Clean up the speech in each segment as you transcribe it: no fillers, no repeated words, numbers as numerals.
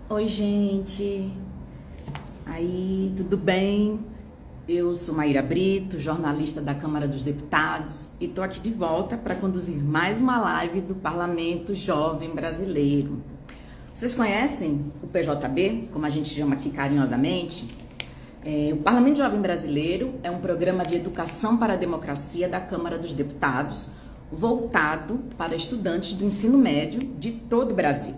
Oi, gente. Aí, tudo bem? Eu sou Maíra Brito, jornalista da Câmara dos Deputados, e estou aqui de volta para conduzir mais uma live do Parlamento Jovem Brasileiro. Vocês conhecem o PJB, como a gente chama aqui carinhosamente? O Parlamento Jovem Brasileiro é um programa de educação para a democracia da Câmara dos Deputados, voltado para estudantes do ensino médio de todo o Brasil.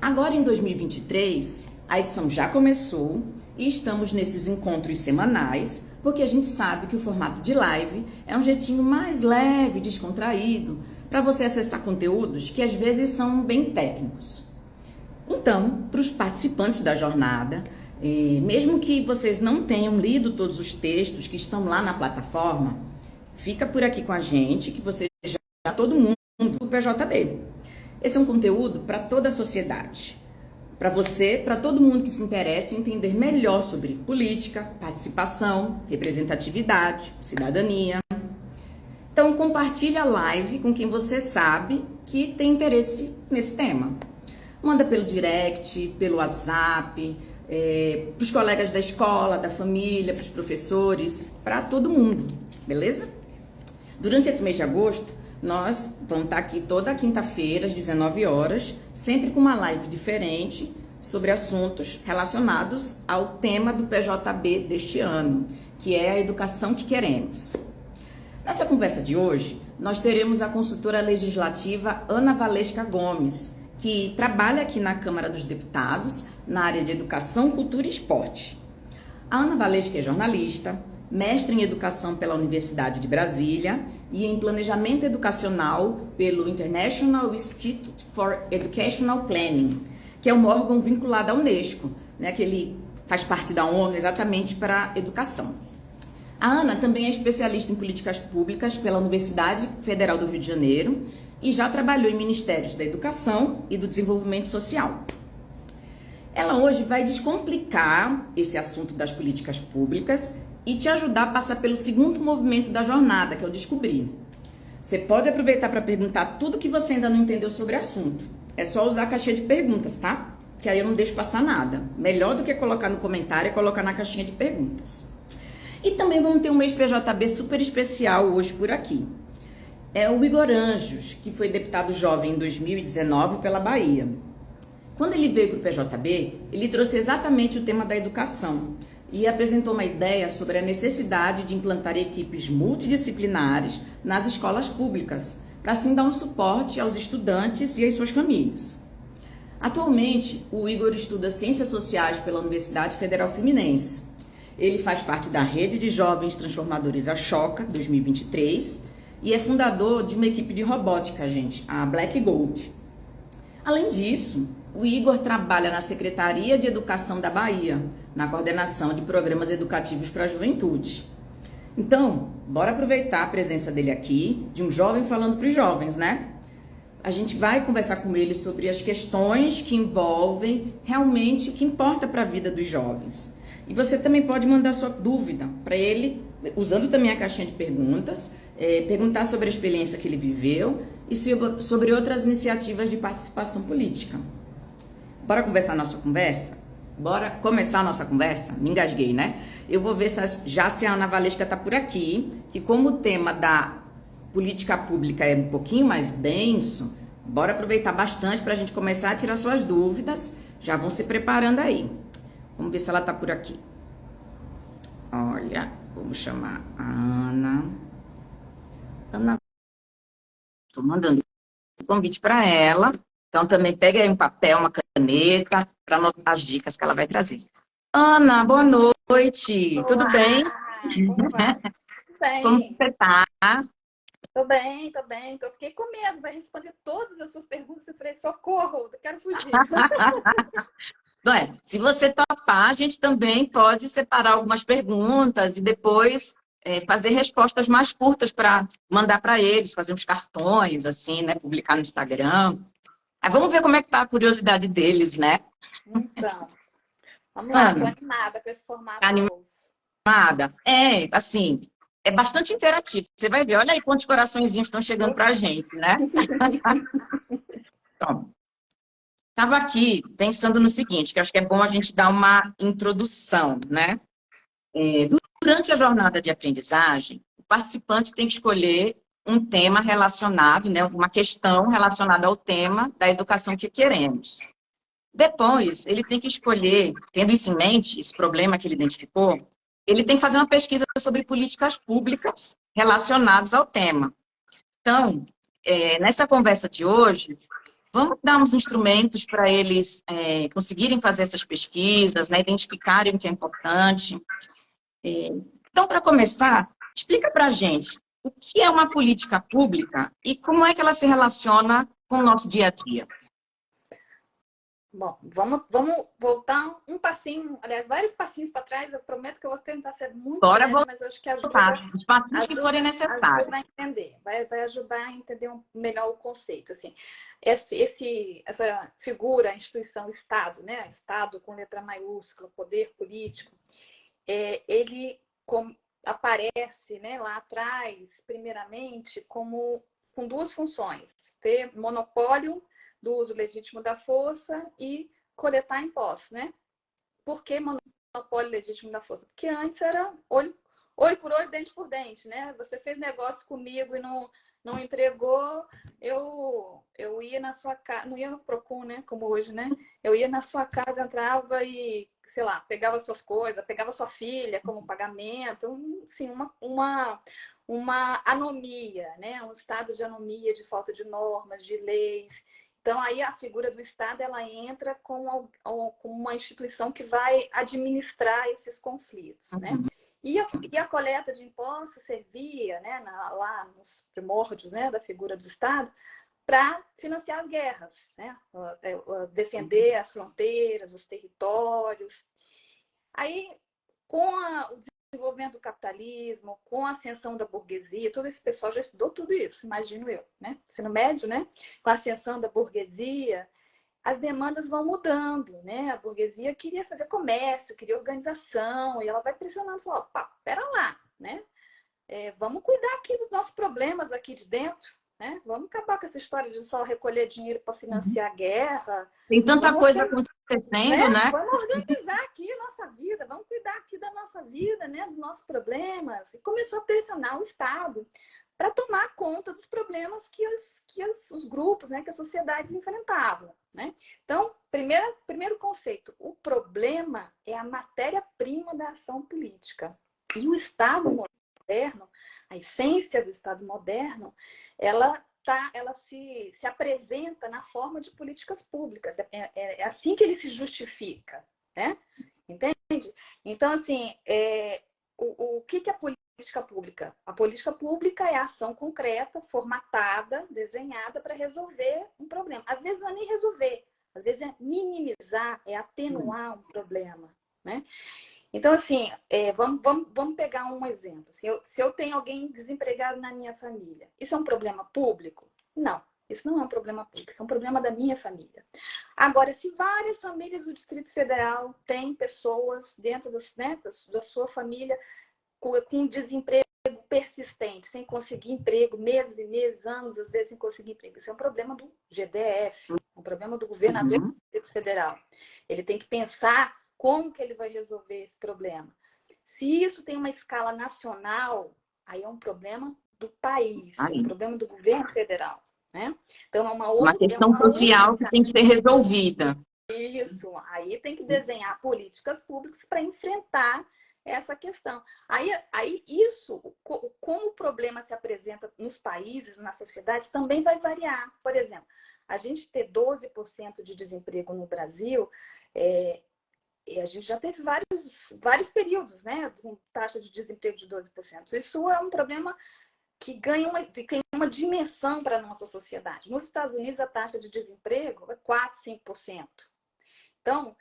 Agora, em 2023, a edição já começou e estamos nesses encontros semanais, porque a gente sabe que o formato de live é um jeitinho mais leve, descontraído, para você acessar conteúdos que às vezes são bem técnicos. Então, para os participantes da jornada, mesmo que vocês não tenham lido todos os textos que estão lá na plataforma, fica por aqui com a gente, que você já todo mundo do PJB. Esse é um conteúdo para toda a sociedade. Para você, para todo mundo que se interessa em entender melhor sobre política, participação, representatividade, cidadania. Então, compartilhe a live com quem você sabe que tem interesse nesse tema. Manda pelo direct, pelo WhatsApp, para os colegas da escola, da família, para os professores, para todo mundo, beleza? Durante esse mês de agosto, nós vamos estar aqui toda quinta-feira, às 19 horas, sempre com uma live diferente sobre assuntos relacionados ao tema do PJB deste ano, que é a educação que queremos. Nessa conversa de hoje, nós teremos a consultora legislativa Ana Valesca Gomes, que trabalha aqui na Câmara dos Deputados, na área de Educação, Cultura e Esporte. A Ana Valesca é jornalista, mestre em Educação pela Universidade de Brasília e em Planejamento Educacional pelo International Institute for Educational Planning, que é um órgão vinculado à Unesco, né, que ele faz parte da ONU exatamente para a educação. A Ana também é especialista em políticas públicas pela Universidade Federal do Rio de Janeiro e já trabalhou em ministérios da Educação e do Desenvolvimento Social. Ela hoje vai descomplicar esse assunto das políticas públicas e te ajudar a passar pelo segundo movimento da jornada, que é o descobrir. Você pode aproveitar para perguntar tudo que você ainda não entendeu sobre o assunto. É só usar a caixinha de perguntas, tá? Que aí eu não deixo passar nada. Melhor do que colocar no comentário é colocar na caixinha de perguntas. E também vamos ter um mês PJB super especial hoje por aqui. É o Igor Anjos, que foi deputado jovem em 2019 pela Bahia. Quando ele veio para o PJB, ele trouxe exatamente o tema da educação e apresentou uma ideia sobre a necessidade de implantar equipes multidisciplinares nas escolas públicas, para assim dar um suporte aos estudantes e às suas famílias. Atualmente, o Igor estuda Ciências Sociais pela Universidade Federal Fluminense. Ele faz parte da Rede de Jovens Transformadores Ashoka 2023 e é fundador de uma equipe de robótica, gente, a Black Gold. Além disso, o Igor trabalha na Secretaria de Educação da Bahia, na coordenação de programas educativos para a juventude. Então, bora aproveitar a presença dele aqui, de um jovem falando para os jovens, né? A gente vai conversar com ele sobre as questões que envolvem realmente o que importa para a vida dos jovens. E você também pode mandar sua dúvida para ele, usando também a caixinha de perguntas, perguntar sobre a experiência que ele viveu e sobre outras iniciativas de participação política. Bora conversar a nossa conversa? Bora começar a nossa conversa? Me engasguei, né? Eu vou ver se a Ana Valesca está por aqui, que como o tema da política pública é um pouquinho mais denso, bora aproveitar bastante para a gente começar a tirar suas dúvidas. Já vão se preparando aí. Vamos ver se ela está por aqui. Olha, vamos chamar a Ana. Ana, estou mandando um convite para ela. Então, também pega aí um papel, uma caneta, para anotar as dicas que ela vai trazer. Ana, boa noite. Olá, Tudo bem? como vai? Tudo Como bem, você tá? tô bem, tô bem. Fiquei com medo, vai responder todas as suas perguntas. Eu falei, socorro, eu quero fugir. Não é? Se você topar, a gente também pode separar algumas perguntas e depois fazer respostas mais curtas para mandar para eles, fazer uns cartões, assim, né? Publicar no Instagram. Aí vamos ver como é que tá a curiosidade deles, né? Então, vamos lá, tô Ana, animada com esse formato animada? novo. Assim, é bastante interativo. Você vai ver, olha aí quantos coraçõezinhos estão chegando para a gente, né? Então, Estava aqui pensando no seguinte, que acho que é bom a gente dar uma introdução, né? Durante a jornada de aprendizagem, o participante tem que escolher um tema relacionado, né, uma questão relacionada ao tema da educação que queremos. Depois, ele tem que escolher, tendo isso em mente, esse problema que ele identificou, ele tem que fazer uma pesquisa sobre políticas públicas relacionadas ao tema. Então, nessa conversa de hoje, vamos dar uns instrumentos para eles conseguirem fazer essas pesquisas, né, identificarem o que é importante. Então, para começar, explica para a gente o que é uma política pública e como é que ela se relaciona com o nosso dia a dia. Bom, vamos voltar um passinho, aliás, vários passinhos para trás. Eu prometo que eu vou tentar ser muito Bora breve, mas eu acho que os passos que forem necessários. ajuda a entender, vai ajudar a entender melhor o conceito. Assim, essa figura, a instituição Estado, né? Estado com letra maiúscula, poder político, ele aparece, né, lá atrás, primeiramente, com duas funções: ter monopólio do uso legítimo da força e coletar impostos, né? Por que monopólio legítimo da força? Porque antes era olho por olho, dente por dente, né? Você fez negócio comigo e não entregou, eu ia na sua casa, não ia no Procon, né? Como hoje, né? Eu ia na sua casa, entrava e, sei lá, pegava suas coisas, pegava sua filha como pagamento, assim, uma anomia, né? Um estado de anomia, de falta de normas, de leis. Então, aí a figura do Estado, ela entra com uma instituição que vai administrar esses conflitos, né? E a coleta de impostos servia, né, lá nos primórdios, né, da figura do Estado, para financiar as guerras, né? Defender as fronteiras, os territórios. Aí, com o desenvolvimento do capitalismo, com a ascensão da burguesia, todo esse pessoal já estudou tudo isso, imagino eu, né? Ensino médio, né? Com a ascensão da burguesia, as demandas vão mudando, né? A burguesia queria fazer comércio, queria organização, e ela vai pressionando, falando, opa, pera lá, né? Vamos cuidar aqui dos nossos problemas aqui de dentro, né? Vamos acabar com essa história de só recolher dinheiro para financiar a guerra. Tem tanta coisa acontecendo, né? Vamos organizar aqui a nossa vida, vamos cuidar aqui da nossa vida, né? Dos nossos problemas. E começou a pressionar o Estado para tomar conta dos problemas que os grupos, né, que as sociedades enfrentavam, né? Então, primeiro conceito, o problema é a matéria-prima da ação política. E o Estado moderno, a essência do Estado moderno, ela se apresenta na forma de políticas públicas. É assim que ele se justifica, né? Entende? Então, assim, o que é política pública? A política pública é a ação concreta, formatada, desenhada para resolver um problema. Às vezes não é nem resolver, às vezes é minimizar, é atenuar um problema, né? Então, assim, vamos pegar um exemplo. Se eu tenho alguém desempregado na minha família, isso é um problema público? Não, isso não é um problema público, isso é um problema da minha família. Agora, se várias famílias do Distrito Federal têm pessoas dentro da sua família com desemprego persistente, sem conseguir emprego, meses e meses, anos, às vezes sem conseguir emprego, isso é um problema do GDF, um problema do governador do Distrito Federal. Ele tem que pensar como que ele vai resolver esse problema. Se isso tem uma escala nacional, aí é um problema do país, é um problema do governo federal, né? Então, é uma questão social que tem que ser resolvida. Isso, aí tem que desenhar políticas públicas para enfrentar essa questão. Aí isso, como o problema se apresenta nos países, nas sociedades, também vai variar. Por exemplo, a gente ter 12% de desemprego no Brasil, a gente já teve vários períodos, né, com taxa de desemprego de 12%. Isso é um problema que tem uma dimensão para a nossa sociedade. Nos Estados Unidos, a taxa de desemprego é 4, 5%. Então,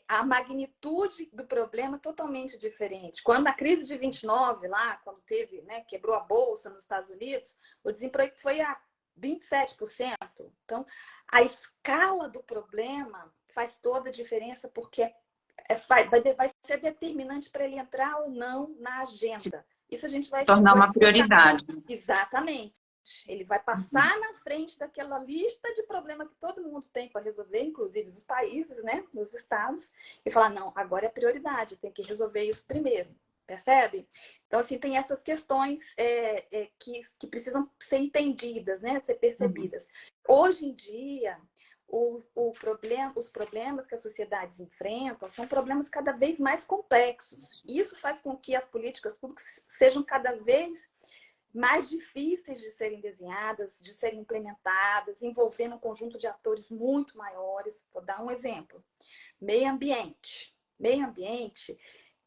a magnitude do problema é totalmente diferente. Quando a crise de 29, lá, quando teve, né, quebrou a bolsa nos Estados Unidos, o desemprego foi a 27%. Então, a escala do problema faz toda a diferença, porque vai ser determinante para ele entrar ou não na agenda. Isso a gente vai tornar uma prioridade. Exatamente. Ele vai passar na frente daquela lista de problemas que todo mundo tem para resolver, inclusive os países, né, os estados, e falar, não, agora é prioridade, tem que resolver isso primeiro. Percebe? Então, assim, tem essas questões que precisam ser entendidas, né? Ser percebidas. Hoje em dia, os problemas que as sociedades enfrentam são problemas cada vez mais complexos. Isso faz com que as políticas públicas sejam cada vez mais difíceis de serem desenhadas, de serem implementadas, envolvendo um conjunto de atores muito maiores. Vou dar um exemplo. Meio ambiente. Meio ambiente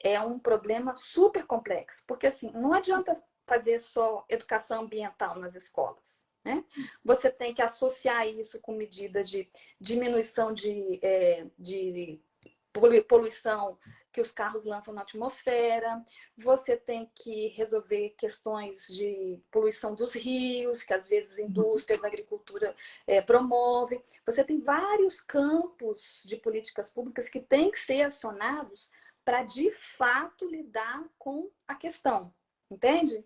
é um problema super complexo, porque assim, não adianta fazer só educação ambiental nas escolas, né? Você tem que associar isso com medidas de diminuição de poluição que os carros lançam na atmosfera, você tem que resolver questões de poluição dos rios, que às vezes indústrias, agricultura promovem. Você tem vários campos de políticas públicas que têm que ser acionados para, de fato, lidar com a questão. Entende?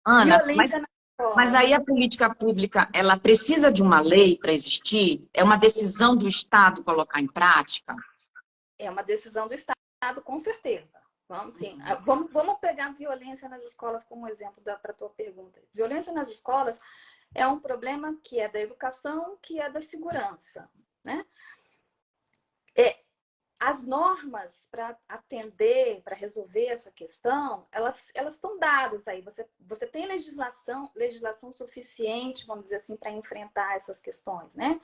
Ana, Violência na mas escola. aí a política pública, ela precisa de uma lei para existir? É uma decisão do Estado colocar em prática? É uma decisão do Estado, com certeza. Vamos, sim. Vamos pegar violência nas escolas como exemplo para a tua pergunta. Violência nas escolas é um problema que é da educação, que é da segurança, né? As normas para atender, para resolver essa questão, elas estão dadas aí. Você tem legislação suficiente, vamos dizer assim, para enfrentar essas questões, né?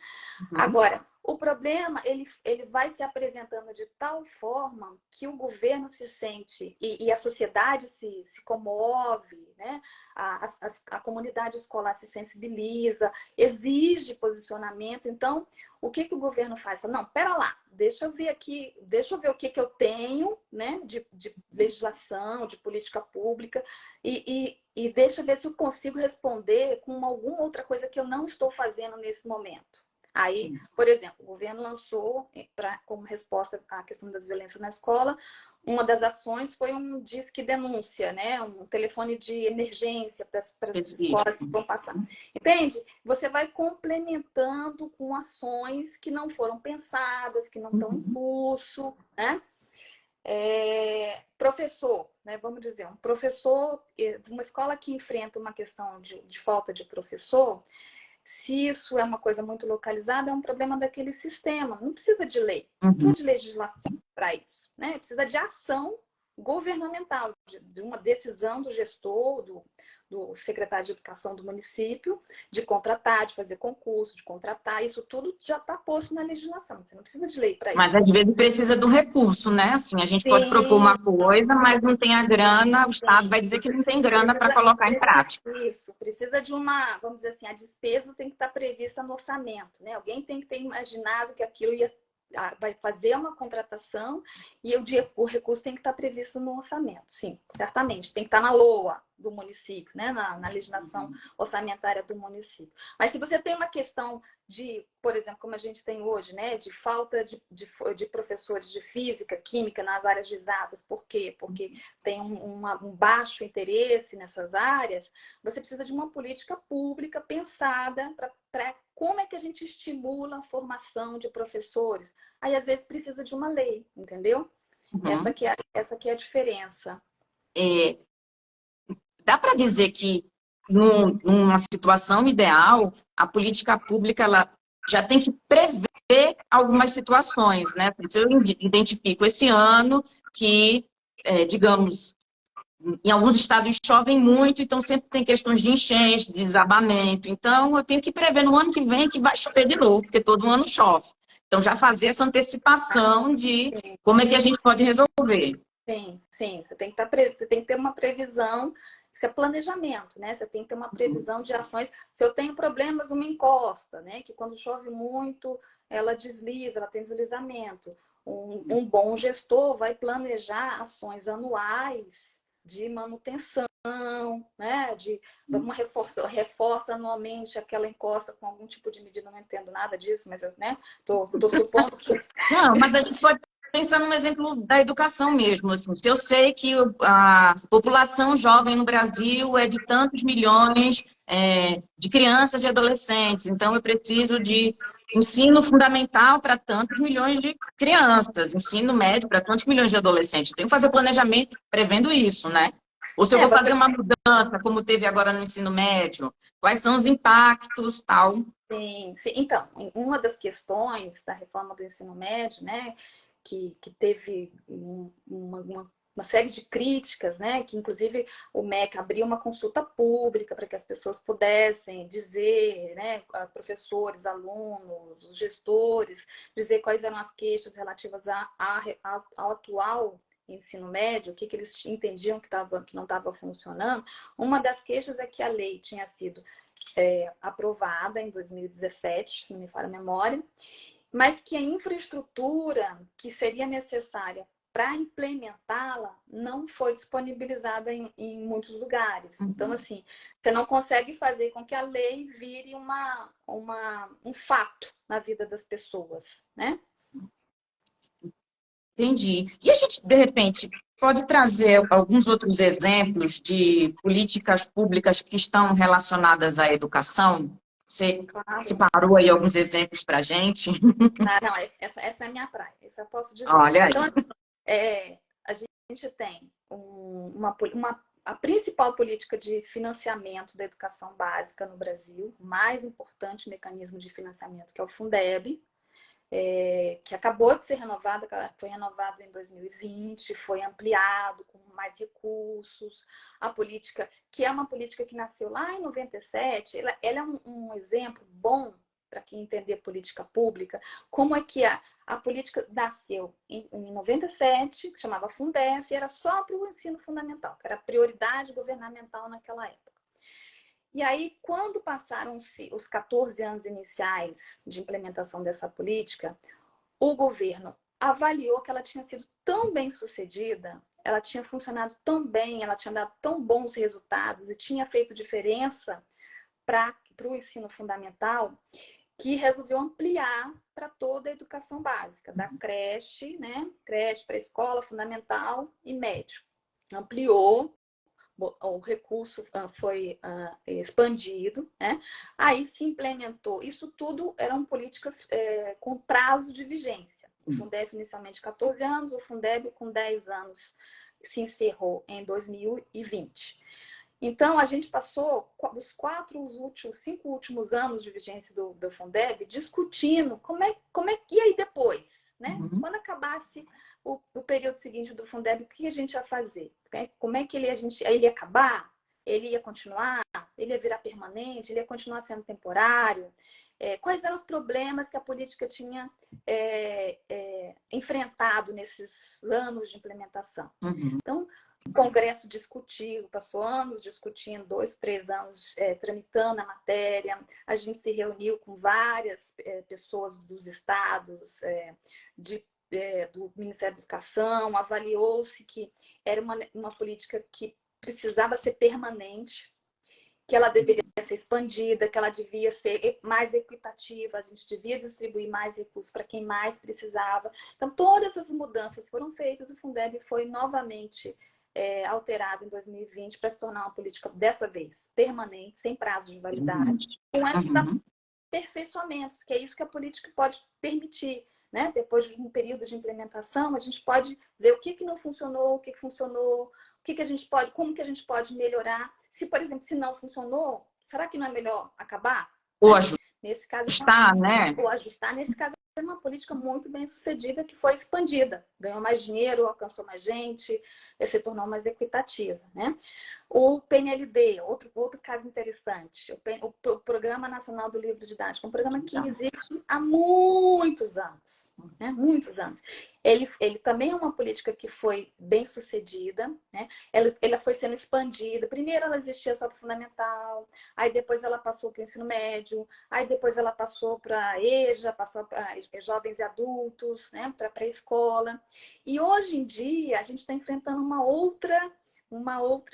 Agora, o problema, ele vai se apresentando de tal forma que o governo se sente e a sociedade se comove, né? A comunidade escolar se sensibiliza, exige posicionamento. Então, o que o governo faz? Não, pera lá, deixa eu ver aqui, deixa eu ver o que eu tenho, né? De legislação, de política pública e deixa eu ver se eu consigo responder com alguma outra coisa que eu não estou fazendo nesse momento. Aí, por exemplo, o governo lançou, como resposta à questão das violências na escola, uma das ações foi um disque denúncia, né? Um telefone de emergência para as escolas que vão passar. Entende? Você vai complementando com ações que não foram pensadas, que não estão em curso, né? Professor, né? Vamos dizer, um professor, uma escola que enfrenta uma questão de falta de professor. Se isso é uma coisa muito localizada, é um problema daquele sistema. Não precisa de lei, não precisa de legislação para isso, né? Precisa de ação governamental, de uma decisão do gestor, do secretário de educação do município, de contratar, de fazer concurso, de contratar. Isso tudo já está posto na legislação. Você não precisa de lei para isso. Mas às vezes precisa do recurso, né? Assim, a gente pode propor uma coisa, mas não tem a grana, o Estado vai dizer que não tem grana para colocar em prática. Isso, precisa de uma, vamos dizer assim, a despesa tem que estar prevista no orçamento, né? Alguém tem que ter imaginado que aquilo vai fazer uma contratação e o recurso tem que estar previsto no orçamento. Sim, certamente. Tem que estar na LOA do município, né? Na legislação orçamentária do município. Mas se você tem uma questão de, por exemplo, como a gente tem hoje, né? De falta de professores de física, química nas áreas de exatas. Por quê? Porque tem um baixo interesse nessas áreas. Você precisa de uma política pública pensada para como é que a gente estimula a formação de professores. Aí, às vezes, precisa de uma lei, entendeu? Essa que é a diferença. Dá para dizer que, numa situação ideal, a política pública ela já tem que prever algumas situações, né? Se eu identifico esse ano que, digamos, em alguns estados chovem muito, então sempre tem questões de enchente, de desabamento. Então, eu tenho que prever no ano que vem que vai chover de novo, porque todo ano chove. Então, já fazer essa antecipação de como é que a gente pode resolver. Sim. Você tem que ter uma previsão. Isso é planejamento, né? Você tem que ter uma previsão de ações. Se eu tenho problemas, uma encosta, né? Que quando chove muito, ela desliza, ela tem deslizamento. Um bom gestor vai planejar ações anuais de manutenção, né? Uma reforça anualmente aquela encosta com algum tipo de medida. Não entendo nada disso, mas eu, né? Tô supondo que... Não, mas a gente pode pensar num exemplo da educação mesmo. Assim. Se eu sei que a população jovem no Brasil é de tantos milhões, de crianças e adolescentes. Então, eu preciso de ensino fundamental para tantos milhões de crianças, ensino médio para tantos milhões de adolescentes. Eu tenho que fazer planejamento prevendo isso, né? Ou se eu vou fazer uma mudança, como teve agora no ensino médio, quais são os impactos, tal. Sim, sim. Então, uma das questões da reforma do ensino médio, né, que teve uma série de críticas, né, que inclusive o MEC abriu uma consulta pública para que as pessoas pudessem dizer, né, professores, alunos, os gestores, dizer quais eram as queixas relativas ao atual ensino médio, o que eles entendiam que não estava funcionando. Uma das queixas é que a lei tinha sido aprovada em 2017, se não me falha a memória, mas que a infraestrutura que seria necessária para implementá-la não foi disponibilizada em muitos lugares. Então, assim, você não consegue fazer com que a lei vire um fato na vida das pessoas, né? Entendi. E a gente, de repente, pode trazer alguns outros exemplos de políticas públicas que estão relacionadas à educação? Você Claro. separou aí alguns exemplos para a gente? Ah, não, essa é a minha praia, isso eu posso dizer. Olha aí. Então, a gente tem a principal política de financiamento da educação básica no Brasil, o mais importante mecanismo de financiamento, que é o Fundeb, que acabou de ser renovado, foi renovado em 2020, foi ampliado com mais recursos. A política, que é uma política que nasceu lá em 97, ela é um exemplo bom para quem entender política pública, como é que a política nasceu em 97, que chamava Fundef, e era só para o ensino fundamental, que era prioridade governamental naquela época. E aí, quando passaram-se os 14 anos iniciais de implementação dessa política, o governo avaliou que ela tinha sido tão bem sucedida, ela tinha funcionado tão bem, ela tinha dado tão bons resultados e tinha feito diferença para o ensino fundamental, que resolveu ampliar para toda a educação básica, da creche, né? Creche para escola, fundamental e médio. Ampliou, o recurso foi expandido, né? Aí se implementou. Isso tudo eram políticas com prazo de vigência. O Fundeb inicialmente 14 anos, o Fundeb com 10 anos se encerrou em 2020. Então, a gente passou os 5 últimos anos de vigência do Fundeb discutindo e aí depois, né? Quando acabasse o período seguinte do Fundeb, o que a gente ia fazer? Como é que ele ia acabar? Ele ia continuar? Ele ia virar permanente? Ele ia continuar sendo temporário? Quais eram os problemas que a política tinha enfrentado nesses anos de implementação? Então, o Congresso discutiu, passou anos discutindo, 2, 3 anos tramitando a matéria. A gente se reuniu com várias pessoas dos estados, do Ministério da Educação, avaliou-se que era uma política que precisava ser permanente, que ela deveria ser expandida, que ela devia ser mais equitativa, a gente devia distribuir mais recursos para quem mais precisava. Então, todas as mudanças foram feitas, o Fundeb foi novamente alterado em 2020 para se tornar uma política, dessa vez, permanente, sem prazo de validade, com esses aperfeiçoamentos, que é isso que a política pode permitir. Né? Depois de um período de implementação, a gente pode ver o que não funcionou, o que funcionou, como que a gente pode melhorar. Se, por exemplo, se não funcionou, será que não é melhor acabar? Ou nesse caso, ajustar, né? Ou ajustar. Nesse caso, é uma política muito bem sucedida que foi expandida. Ganhou mais dinheiro, alcançou mais gente, se tornou mais equitativa. Né? O PNLD, outro caso interessante, o Programa Nacional do Livro Didático, um programa que existe há muitos anos. Né? Muitos anos. Ele também é uma política que foi bem sucedida, né? Ela foi sendo expandida. Primeiro ela existia só para o fundamental, aí depois ela passou para o ensino médio, aí depois ela passou para a EJA, passou para jovens e adultos, né? Para a pré-escola. E hoje em dia a gente está enfrentando uma outra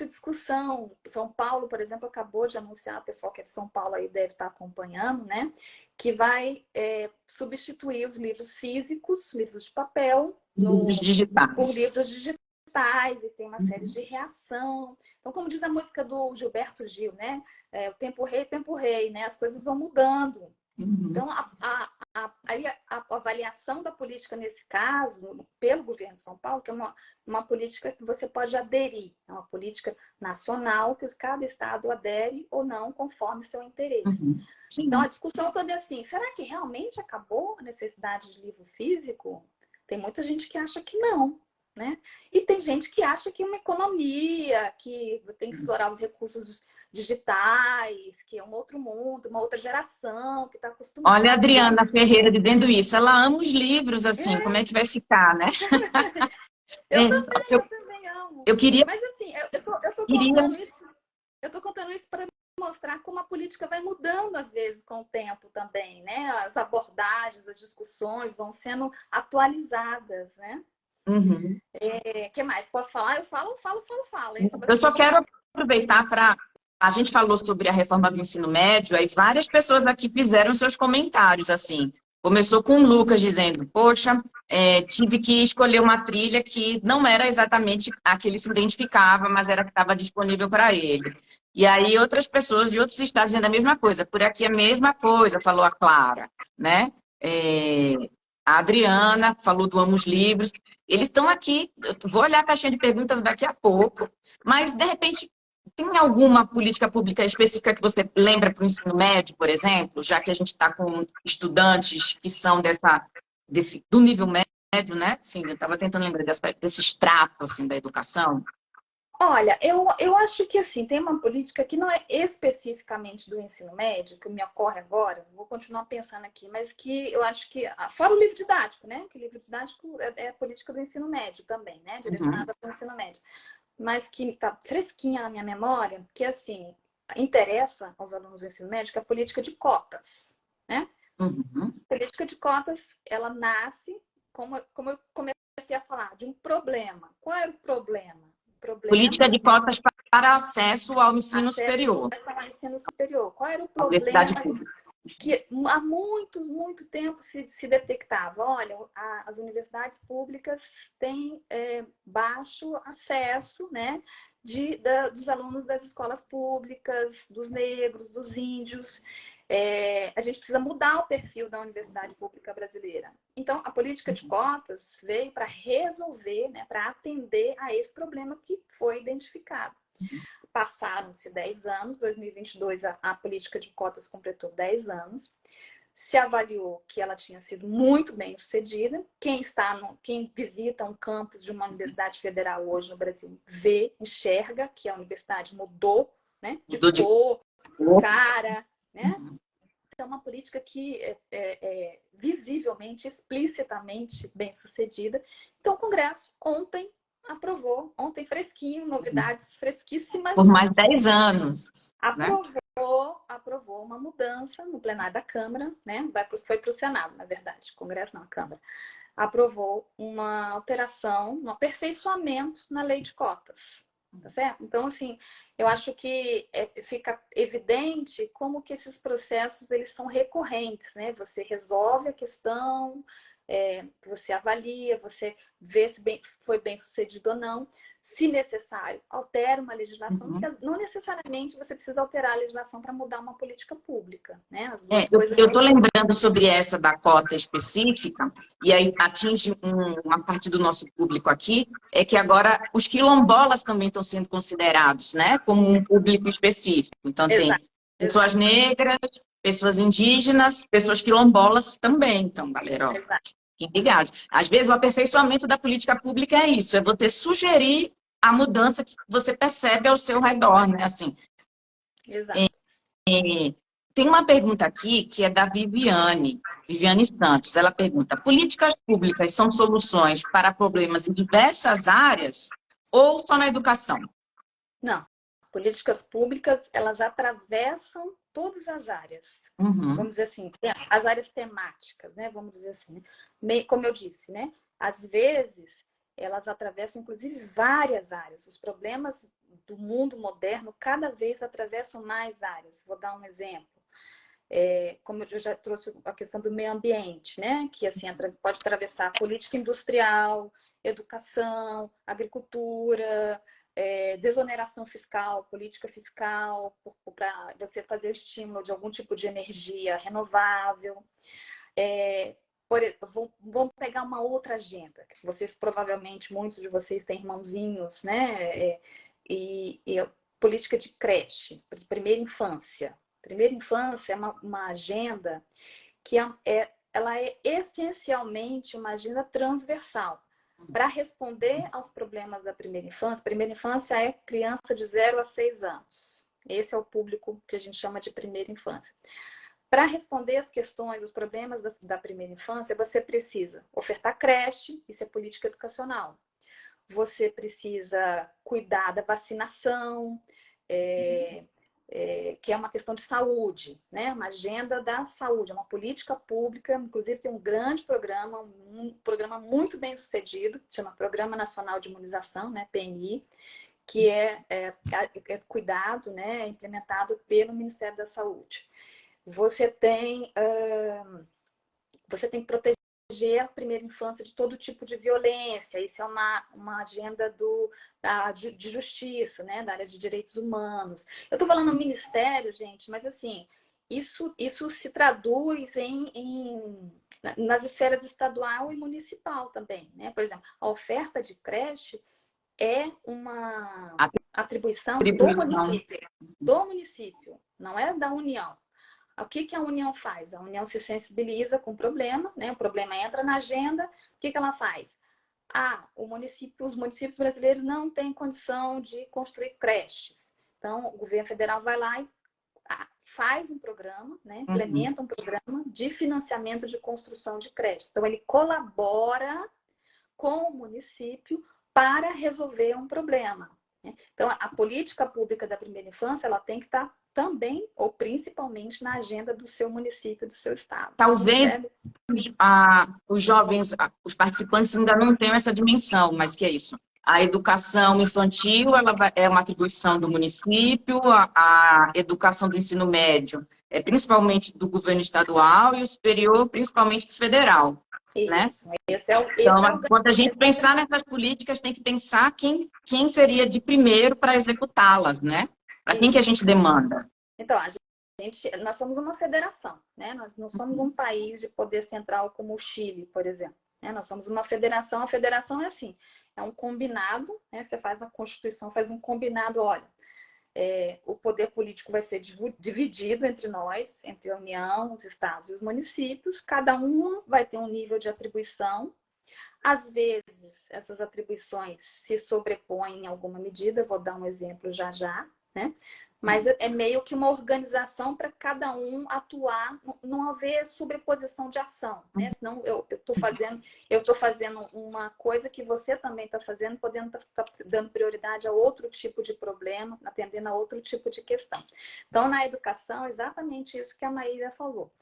discussão. São Paulo, por exemplo, acabou de anunciar, o pessoal que é de São Paulo aí deve estar acompanhando, né? Que vai substituir os livros físicos, livros de papel, livros digitais. por livros digitais. digitais e tem uma série de reação. Então, como diz a música do Gilberto Gil, né? O tempo rei, né? As coisas vão mudando. Então, aí a avaliação da política nesse caso, pelo governo de São Paulo, que é uma política que você pode aderir, é uma política nacional que cada estado adere ou não conforme seu interesse. Então, a discussão toda é assim, será que realmente acabou a necessidade de livro físico? Tem muita gente que acha que não, né? E tem gente que acha que é uma economia, que tem que explorar os recursos digitais, que é um outro mundo, uma outra geração que está acostumada. Olha a Adriana Ferreira dizendo isso. Ela ama os livros, assim, como é que vai ficar, né? Eu também amo. Eu queria... Mas assim, eu tô contando isso para mostrar como a política vai mudando às vezes com o tempo também, né? As abordagens, as discussões vão sendo atualizadas, né? Que mais? Posso falar? Eu falo. Eu só quero aproveitar para... A gente falou sobre a reforma do ensino médio, aí várias pessoas aqui fizeram seus comentários, assim. Começou com o Lucas dizendo, poxa, tive que escolher uma trilha que não era exatamente a que ele se identificava, mas era a que estava disponível para ele. E aí outras pessoas de outros estados dizendo a mesma coisa. Por aqui a mesma coisa, falou a Clara, né? A Adriana falou do Amos Livros. Eles estão aqui, eu vou olhar a caixinha de perguntas daqui a pouco, mas de repente tem alguma política pública específica que você lembra para o ensino médio, por exemplo, já que a gente está com estudantes que são do nível médio, né? Sim, eu estava tentando lembrar desse extrato assim, da educação. Olha, eu acho que assim, tem uma política que não é especificamente do ensino médio, que me ocorre agora, vou continuar pensando aqui, mas que eu acho que, fora o livro didático, né? Que livro didático é a política do ensino médio também, né? Direcionada para o ensino médio. Mas que está fresquinha na minha memória, que assim, interessa aos alunos do ensino médio, que é a política de cotas, né? A política de cotas, ela nasce, como eu comecei a falar, de um problema. Qual era o problema? Política de cotas para acesso ao ensino superior. Ao ensino superior. Qual era o problema que há muito tempo se detectava? Olha, as universidades públicas têm baixo acesso, né, dos alunos das escolas públicas, dos negros, dos índios. A gente precisa mudar o perfil da universidade pública brasileira. Então, a política de cotas veio para resolver, né, para atender a esse problema que foi identificado. Passaram-se 10 anos, 2022 a política de cotas completou 10 anos. Se avaliou que ela tinha sido muito bem sucedida. Quem visita um campus de uma universidade federal hoje no Brasil enxerga que a universidade mudou, né? De cor, cara, né? Então, uma política que é visivelmente, explicitamente bem sucedida. Então, o Congresso ontem aprovou, ontem fresquinho, novidades fresquíssimas. Por mais 10 anos. Aprovou uma mudança no plenário da Câmara, né? Foi para o Senado, na verdade, Congresso não, a Câmara. Aprovou uma alteração, um aperfeiçoamento na lei de cotas. Tá certo? Então, assim, eu acho que fica evidente como que esses processos eles são recorrentes, né? Você resolve a questão, você avalia, você vê se foi bem sucedido ou não. Se necessário, altera uma legislação, porque não necessariamente você precisa alterar a legislação para mudar uma política pública, né? As duas coisas eu estou lembrando sobre essa da cota específica, e aí atinge uma parte do nosso público aqui, é que agora os quilombolas também estão sendo considerados, né, como um público específico. Então, tem pessoas negras, pessoas indígenas, pessoas quilombolas também. Então, galera, ó, fiquem ligados. Às vezes, o aperfeiçoamento da política pública é isso, é você sugerir a mudança que você percebe ao seu redor, né? Assim, exato. Tem uma pergunta aqui que é da Viviane Santos. Ela pergunta, políticas públicas são soluções para problemas em diversas áreas ou só na educação? Não. Políticas públicas, elas atravessam todas as áreas. Vamos dizer assim, as áreas temáticas, né? Vamos dizer assim, né? Como eu disse, né? Às vezes, elas atravessam, inclusive, várias áreas. Os problemas do mundo moderno cada vez atravessam mais áreas. Vou dar um exemplo. como eu já trouxe a questão do meio ambiente, né? Que assim pode atravessar política industrial, educação, agricultura, desoneração fiscal, política fiscal, para você fazer o estímulo de algum tipo de energia renovável. Vamos pegar uma outra agenda, que vocês provavelmente, muitos de vocês têm irmãozinhos, né? E política de creche, de primeira infância. Primeira infância é uma agenda que ela é essencialmente uma agenda transversal para responder aos problemas da primeira infância. Primeira infância é criança de 0 a 6 anos. Esse é o público que a gente chama de primeira infância. Para responder às questões, os problemas da primeira infância, você precisa ofertar creche, isso é política educacional. Você precisa cuidar da vacinação, que é uma questão de saúde, né? Uma agenda da saúde, uma política pública. Inclusive, tem um grande programa, um programa muito bem sucedido, que se chama Programa Nacional de Imunização, né? PNI, que é cuidado, né? Implementado pelo Ministério da Saúde. Você tem que proteger a primeira infância de todo tipo de violência. Isso é uma agenda de justiça, né? Da área de direitos humanos. Eu estou falando ministério, gente, mas assim, isso se traduz nas esferas estadual e municipal também, né? Por exemplo, a oferta de creche é uma atribuição do município, não é da União. O que a União faz? A União se sensibiliza com o problema, né? O problema entra na agenda. O que ela faz? Os municípios brasileiros não têm condição de construir creches. Então, o governo federal vai lá e faz um programa, né? Implementa um programa de financiamento de construção de creches. Então, ele colabora com o município para resolver um problema. Então, a política pública da primeira infância, ela tem que estar também, ou principalmente, na agenda do seu município, do seu estado. Talvez os jovens, os participantes ainda não tenham essa dimensão, mas que é isso? A educação infantil é uma atribuição do município, a educação do ensino médio é principalmente do governo estadual e o superior principalmente do federal. Isso, né? Então, quando a gente pensar nessas políticas, tem que pensar quem seria de primeiro para executá-las, né? Para quem que a gente demanda? Então, nós somos uma federação, né? Nós não somos um país de poder central como o Chile, por exemplo. Né? Nós somos uma federação. A federação é assim, é um combinado, né? Você faz a Constituição, faz um combinado, olha, o poder político vai ser dividido entre nós, entre a União, os estados e os municípios. Cada um vai ter um nível de atribuição. Às vezes, essas atribuições se sobrepõem em alguma medida. Vou dar um exemplo já, né? Mas é meio que uma organização para cada um atuar, não haver sobreposição de ação, né? Senão eu estou fazendo uma coisa que você também está fazendo, podendo estar dando prioridade a outro tipo de problema, atendendo a outro tipo de questão. Então, na educação, exatamente isso que a Maíra falou.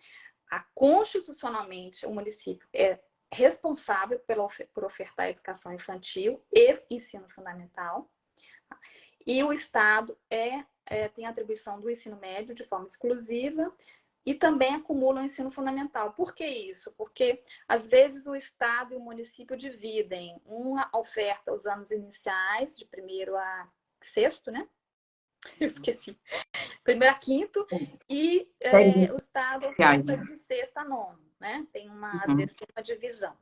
Constitucionalmente, o município é responsável por ofertar educação infantil e ensino fundamental, e o Estado tem atribuição do ensino médio de forma exclusiva e também acumula o ensino fundamental. Por que isso? Porque, às vezes, o Estado e o município dividem uma oferta os anos iniciais, de primeiro a sexto, né? Eu esqueci. Primeiro a quinto, e o Estado oferta de sexta a nono, né? Às vezes tem uma divisão.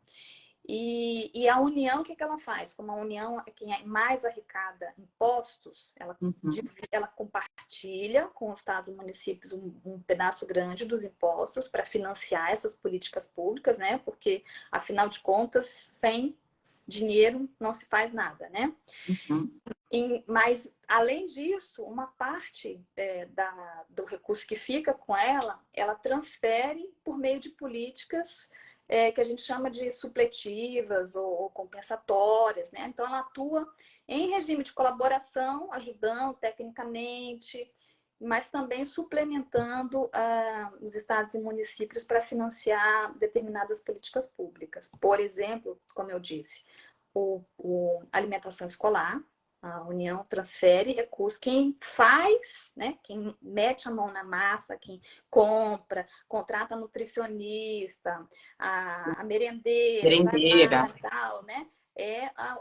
E a União, o que ela faz? Como a União é quem mais arrecada impostos, ela compartilha com os estados e municípios um pedaço grande dos impostos para financiar essas políticas públicas, né? Porque, afinal de contas, sem dinheiro não se faz nada, né? Mas, além disso, uma parte do recurso que fica com ela transfere por meio de políticas que a gente chama de supletivas ou compensatórias, né? Então, ela atua em regime de colaboração, ajudando tecnicamente, mas também suplementando os estados e municípios para financiar determinadas políticas públicas. Por exemplo, como eu disse, alimentação escolar, A União transfere recursos. Quem faz, né? Quem mete a mão na massa, quem compra, contrata nutricionista, a merendeira, vai Merendeira. lá e tal, né?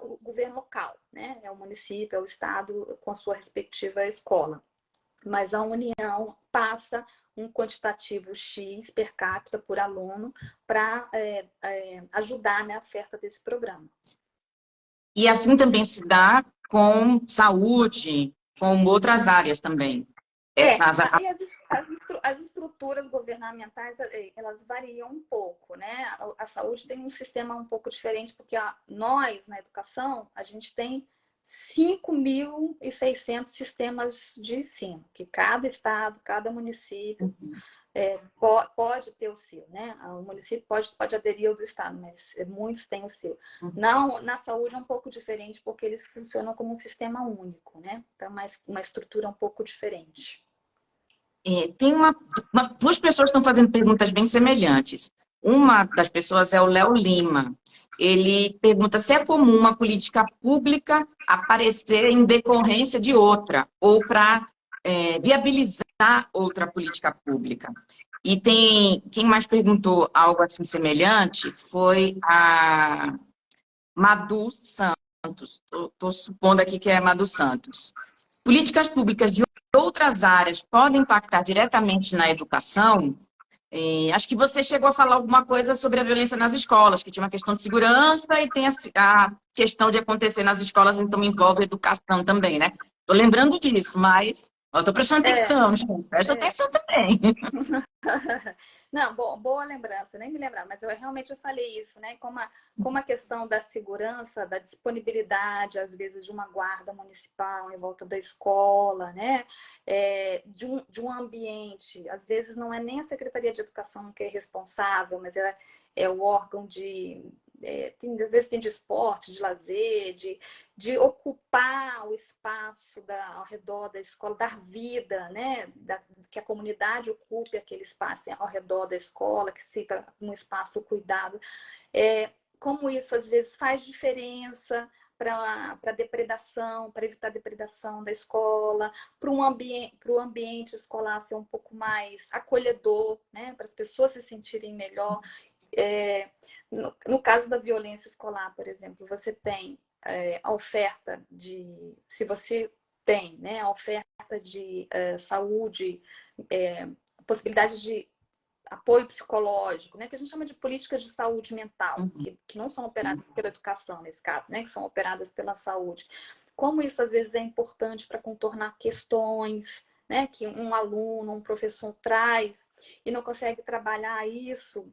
O governo local, né? É o município, é o estado com a sua respectiva escola. Mas a União passa um quantitativo X per capita por aluno para ajudar na oferta desse programa. E assim também se dá com saúde, com outras áreas também. Aí as estruturas governamentais, elas variam um pouco, né? A saúde tem um sistema um pouco diferente, porque nós, na educação, a gente tem 5.600 sistemas de ensino, que cada estado, cada município pode ter o seu, né? O município pode aderir ao do estado, mas muitos têm o seu. Não, na saúde é um pouco diferente, porque eles funcionam como um sistema único, né? Então, uma estrutura um pouco diferente. Tem duas pessoas que estão fazendo perguntas bem semelhantes. Uma das pessoas é o Léo Lima. Ele pergunta se é comum uma política pública aparecer em decorrência de outra, ou para viabilizar outra política pública. E quem mais perguntou algo assim semelhante foi a Madu Santos. Estou supondo aqui que é Madu Santos. Políticas públicas de outras áreas podem impactar diretamente na educação? Acho que você chegou a falar alguma coisa sobre a violência nas escolas, que tinha uma questão de segurança e tem a questão de acontecer nas escolas, então envolve educação também, né? Estou lembrando disso, mas estou prestando atenção, gente. Presta atenção também. Não, boa lembrança, nem me lembrar, mas realmente eu falei isso, né? Como a questão da segurança, da disponibilidade, às vezes, de uma guarda municipal em volta da escola, né? De um ambiente, às vezes não é nem a Secretaria de Educação que é responsável, mas é o órgão às vezes tem de esporte, de lazer, de ocupar o espaço ao redor da escola, dar vida, né? Que a comunidade ocupe aquele espaço ao redor da escola, que fica um espaço cuidado. Como isso às vezes faz diferença para depredação, para evitar a depredação da escola, para o ambiente escolar ser um pouco mais acolhedor, né? Para as pessoas se sentirem melhor. No caso da violência escolar, por exemplo, você tem a oferta se você tem, né, a oferta de saúde, possibilidades de apoio psicológico, né, que a gente chama de políticas de saúde mental, que não são operadas pela educação, nesse caso, né, que são operadas pela saúde. Como isso, às vezes, é importante para contornar questões, né, que um aluno, um professor traz e não consegue trabalhar isso,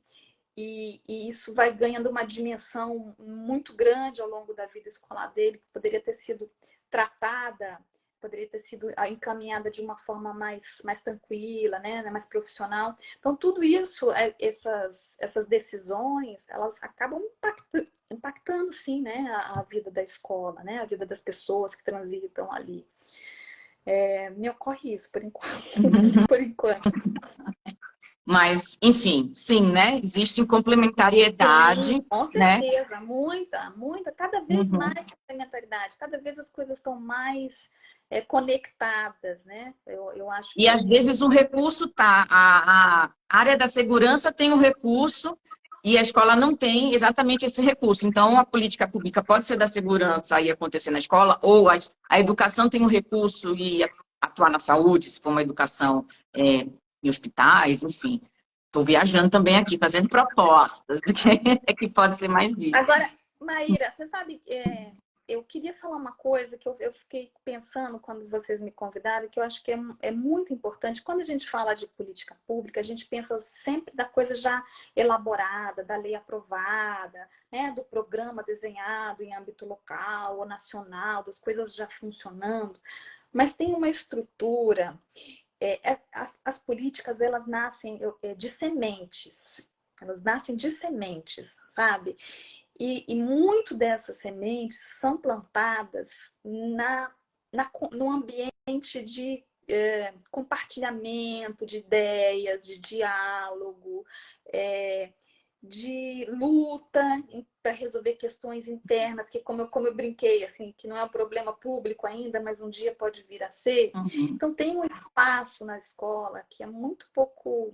e isso vai ganhando uma dimensão muito grande ao longo da vida escolar dele, que poderia ter sido tratada, poderia ter sido encaminhada de uma forma mais tranquila, né, mais profissional. Então, tudo isso, essas decisões, elas acabam impactando, sim, né, a vida da escola, né, a vida das pessoas que transitam ali. Me ocorre isso, por enquanto. Por enquanto. Mas, enfim, sim, né? Existe complementariedade, Sim, com né? certeza, muita, cada vez mais complementaridade, cada vez as coisas estão mais conectadas, né? Eu acho E que às esse vezes o recurso tá, a área da segurança tem o recurso e a escola não tem exatamente esse recurso. Então, a política pública pode ser da segurança e acontecer na escola, ou a educação tem o recurso e atuar na saúde, se for uma educação em hospitais, enfim. Estou viajando também aqui, fazendo propostas do que pode ser mais visto. Agora, Maíra, você sabe, eu queria falar uma coisa que eu fiquei pensando quando vocês me convidaram, que eu acho que é muito importante. Quando a gente fala de política pública, a gente pensa sempre da coisa já elaborada, da lei aprovada, né, do programa desenhado em âmbito local ou nacional, das coisas já funcionando. Mas tem uma estrutura. As políticas, elas nascem de sementes. Elas nascem de sementes, sabe? E muito dessas sementes são plantadas no ambiente de compartilhamento de ideias, de diálogo. de luta para resolver questões internas, que como eu brinquei, assim, que não é um problema público ainda, mas um dia pode vir a ser. Uhum. Então tem um espaço na escola que é muito pouco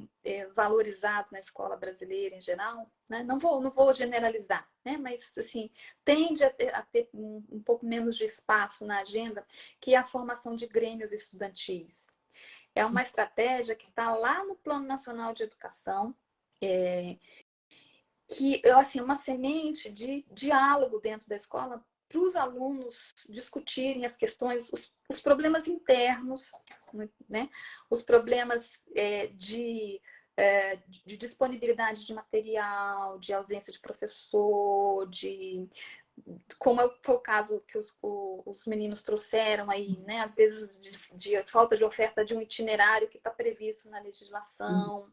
valorizado na escola brasileira em geral, né? Não vou generalizar, né? Mas assim, tende a ter um pouco menos de espaço na agenda, que é a formação de grêmios estudantis. É uma estratégia que está lá no Plano Nacional de Educação, que assim, uma semente de diálogo dentro da escola para os alunos discutirem as questões, os problemas internos, né? Os problemas de disponibilidade de material, de ausência de professor, como foi o caso que os meninos trouxeram aí, né? Às vezes de falta de oferta de um itinerário que está previsto na legislação.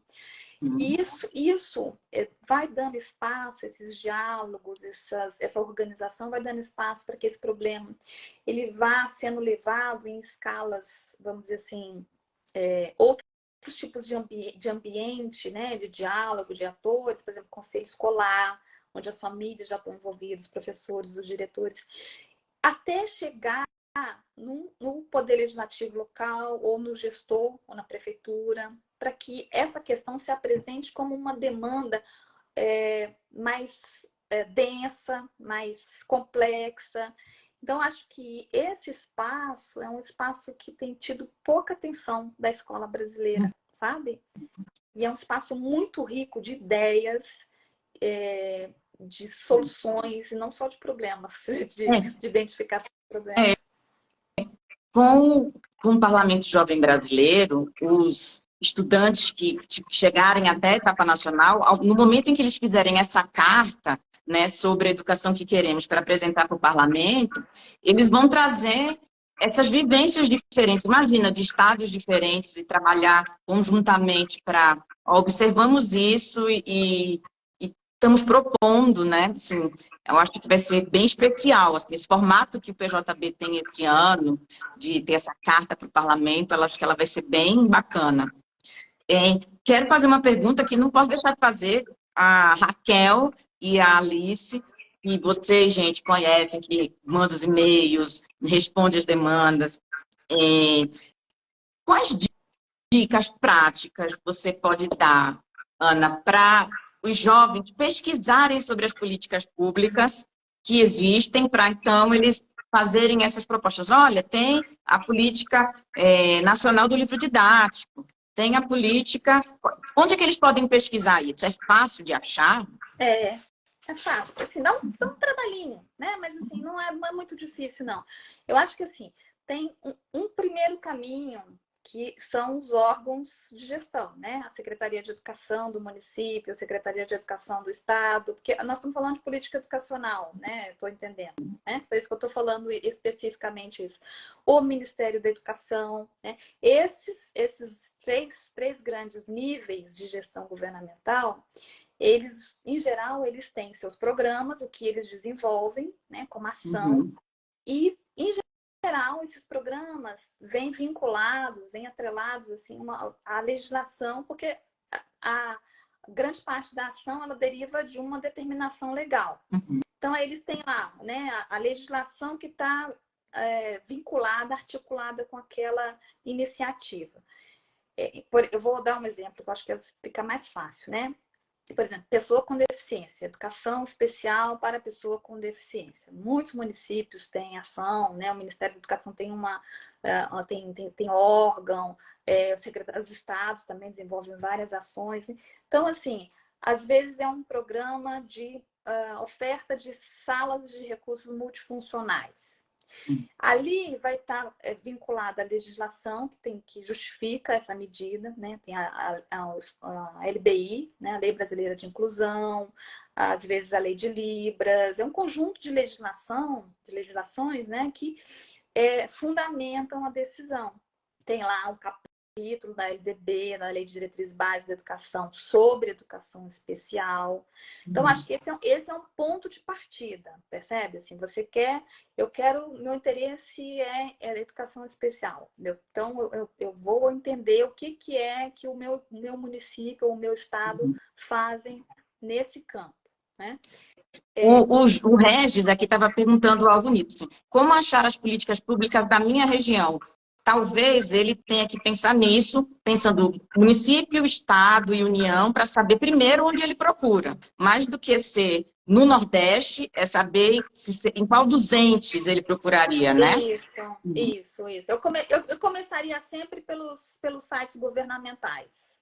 Isso vai dando espaço, esses diálogos, essa organização vai dando espaço para que esse problema ele vá sendo levado em escalas, vamos dizer assim, outros tipos de ambiente, né, de diálogo, de atores, por exemplo, conselho escolar, onde as famílias já estão envolvidas, os professores, os diretores, até chegar no poder legislativo local, ou no gestor, ou na prefeitura, para que essa questão se apresente como uma demanda mais densa, mais complexa. Então, acho que esse espaço é um espaço que tem tido pouca atenção da escola brasileira, sabe? E é um espaço muito rico de ideias, de soluções, e não só de problemas, de identificação de problemas. Com o Parlamento Jovem Brasileiro, os estudantes que chegarem até a etapa nacional, no momento em que eles fizerem essa carta, né, sobre a educação que queremos para apresentar para o parlamento, eles vão trazer essas vivências diferentes. Imagina, de estados diferentes e trabalhar conjuntamente para... Observamos isso e estamos propondo, né? Assim, eu acho que vai ser bem especial. Assim, esse formato que o PJB tem esse ano, de ter essa carta para o parlamento, eu acho que ela vai ser bem bacana. Quero fazer uma pergunta que não posso deixar de fazer. A Raquel e a Alice, que vocês, gente, conhecem, que manda os e-mails, responde as demandas. Quais dicas práticas você pode dar, Ana, para os jovens pesquisarem sobre as políticas públicas que existem, para então eles fazerem essas propostas? Olha, tem a política nacional do livro didático, tem a política... Onde é que eles podem pesquisar isso? É fácil de achar? É fácil. Assim, dá um trabalhinho, né? Mas assim, não é muito difícil, não. Eu acho que assim, tem um primeiro caminho, que são os órgãos de gestão, né? A Secretaria de Educação do município, a Secretaria de Educação do Estado, porque nós estamos falando de política educacional, né? Estou entendendo, né? Por isso que eu estou falando especificamente isso. O Ministério da Educação, né? Esses três grandes níveis de gestão governamental, eles, em geral, eles têm seus programas, o que eles desenvolvem, né, como ação, e, em geral, esses programas vêm vinculados, vêm atrelados assim, à legislação, porque a grande parte da ação ela deriva de uma determinação legal. Então, eles têm lá, né, a legislação que está vinculada, articulada com aquela iniciativa. Eu vou dar um exemplo, que eu acho que fica mais fácil, né? Por exemplo, pessoa com deficiência, educação especial para pessoa com deficiência. Muitos municípios têm ação, né? O Ministério da Educação tem tem órgão, os secretários de estados também desenvolvem várias ações. Então, assim, às vezes é um programa de oferta de salas de recursos multifuncionais. Ali vai estar vinculada a legislação que justifica essa medida, né? Tem a LBI, né? A Lei Brasileira de Inclusão, às vezes a Lei de Libras, é um conjunto de legislações, né? Que fundamentam a decisão. Tem lá um capítulo da LDB, da Lei de Diretrizes Básicas da Educação, sobre educação especial. Então, acho que esse é um ponto de partida, percebe? Assim, meu interesse é a educação especial. Entendeu? Então, eu vou entender o que é que o meu município ou o meu estado fazem nesse campo, né? O Regis aqui estava perguntando algo nisso. Como achar as políticas públicas da minha região? Talvez ele tenha que pensar nisso, pensando município, estado e união, para saber primeiro onde ele procura. Mais do que ser no Nordeste, é saber em qual dos entes ele procuraria, né? Isso. Eu começaria sempre pelos sites governamentais.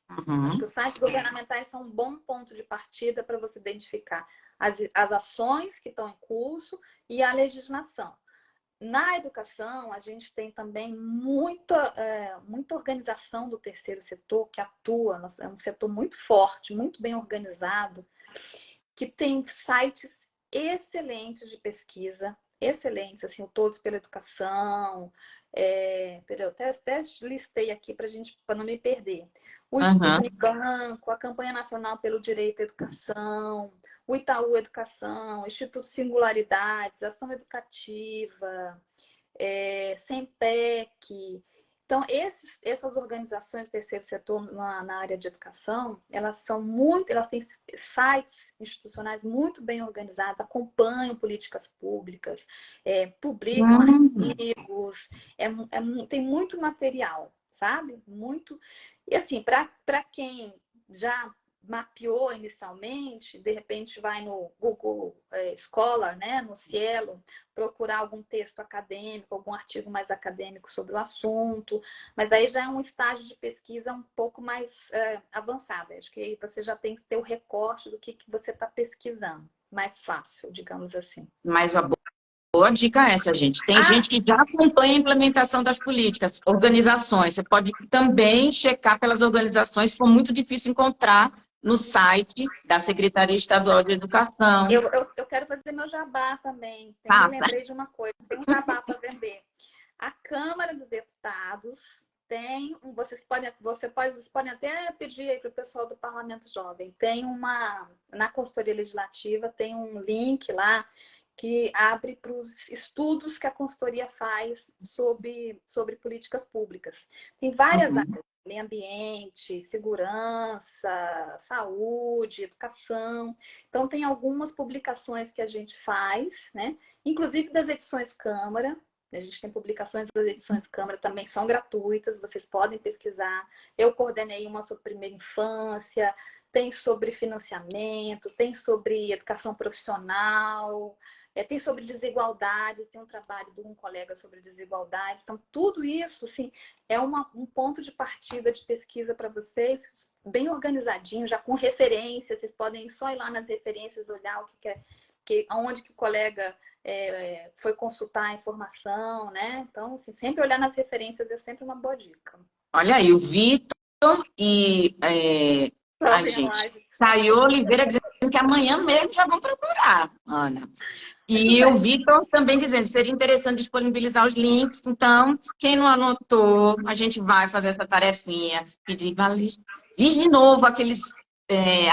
Acho que os sites governamentais são um bom ponto de partida para você identificar as ações que estão em curso e a legislação. Na educação, a gente tem também muita organização do terceiro setor que atua, é um setor muito forte, muito bem organizado, que tem sites excelentes de pesquisa, excelentes, assim, o Todos pela Educação, eu até listei aqui para não me perder. O Estudo Unibanco, a Campanha Nacional pelo Direito à Educação, o Itaú Educação, o Instituto Singularidades, Ação Educativa, SEMPEC. Então, essas organizações do terceiro setor na área de educação, elas têm sites institucionais muito bem organizados, acompanham políticas públicas, publicam artigos, tem muito material, sabe? Muito. E assim, para quem já mapeou inicialmente, de repente vai no Google Scholar, né, no Cielo, procurar algum texto acadêmico, algum artigo mais acadêmico sobre o assunto, mas aí já é um estágio de pesquisa um pouco mais avançado. Acho que aí você já tem que ter o recorte do que você está pesquisando. Mais fácil, digamos assim. Mas a boa dica é essa, gente. Tem gente que já acompanha a implementação das políticas, organizações. Você pode também checar pelas organizações, se for muito difícil encontrar no site da Secretaria Estadual de Educação. Eu quero fazer meu jabá também. Me lembrei de uma coisa. Tem um jabá para vender. A Câmara dos Deputados tem... Vocês podem até pedir aí para o pessoal do Parlamento Jovem. Na consultoria legislativa, tem um link lá que abre para os estudos que a consultoria faz sobre políticas públicas. Tem várias áreas. Meio ambiente, segurança, saúde, educação. Então, tem algumas publicações que a gente faz, né? Inclusive das edições Câmara. A gente tem publicações das edições Câmara, também são gratuitas, vocês podem pesquisar. Eu coordenei uma sobre primeira infância, tem sobre financiamento, tem sobre educação profissional, tem sobre desigualdades, tem um trabalho de um colega sobre desigualdades. Então, tudo isso, assim, é um ponto de partida de pesquisa para vocês, bem organizadinho, já com referências. Vocês podem só ir lá nas referências, olhar o onde que o colega foi consultar a informação, né? Então, assim, sempre olhar nas referências é sempre uma boa dica. Olha aí, o Vitor e... Caio Oliveira dizendo que amanhã mesmo já vão procurar, Ana. E o Vitor também dizendo, seria interessante disponibilizar os links. Então, quem não anotou, a gente vai fazer essa tarefinha. Diz de novo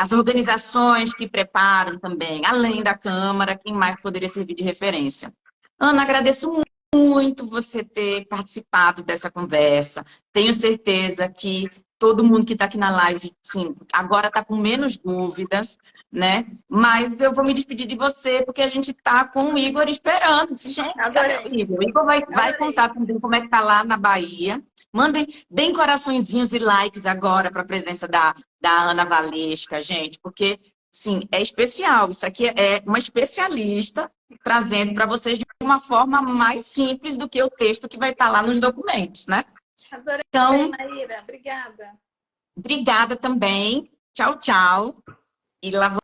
as organizações que preparam também, além da Câmara, quem mais poderia servir de referência. Ana, agradeço muito você ter participado dessa conversa. Tenho certeza que todo mundo que está aqui na live, sim, agora está com menos dúvidas, né? Mas eu vou me despedir de você, porque a gente está com o Igor esperando. Gente, cadê o Igor? O Igor vai contar também como é que está lá na Bahia. Deem coraçõezinhos e likes agora para a presença da Ana Valesca, gente, porque, sim, é especial. Isso aqui é uma especialista trazendo para vocês de uma forma mais simples do que o texto que vai estar lá nos documentos, né? Adorei, então, Maíra. Obrigada. Obrigada também. Tchau, tchau. E lá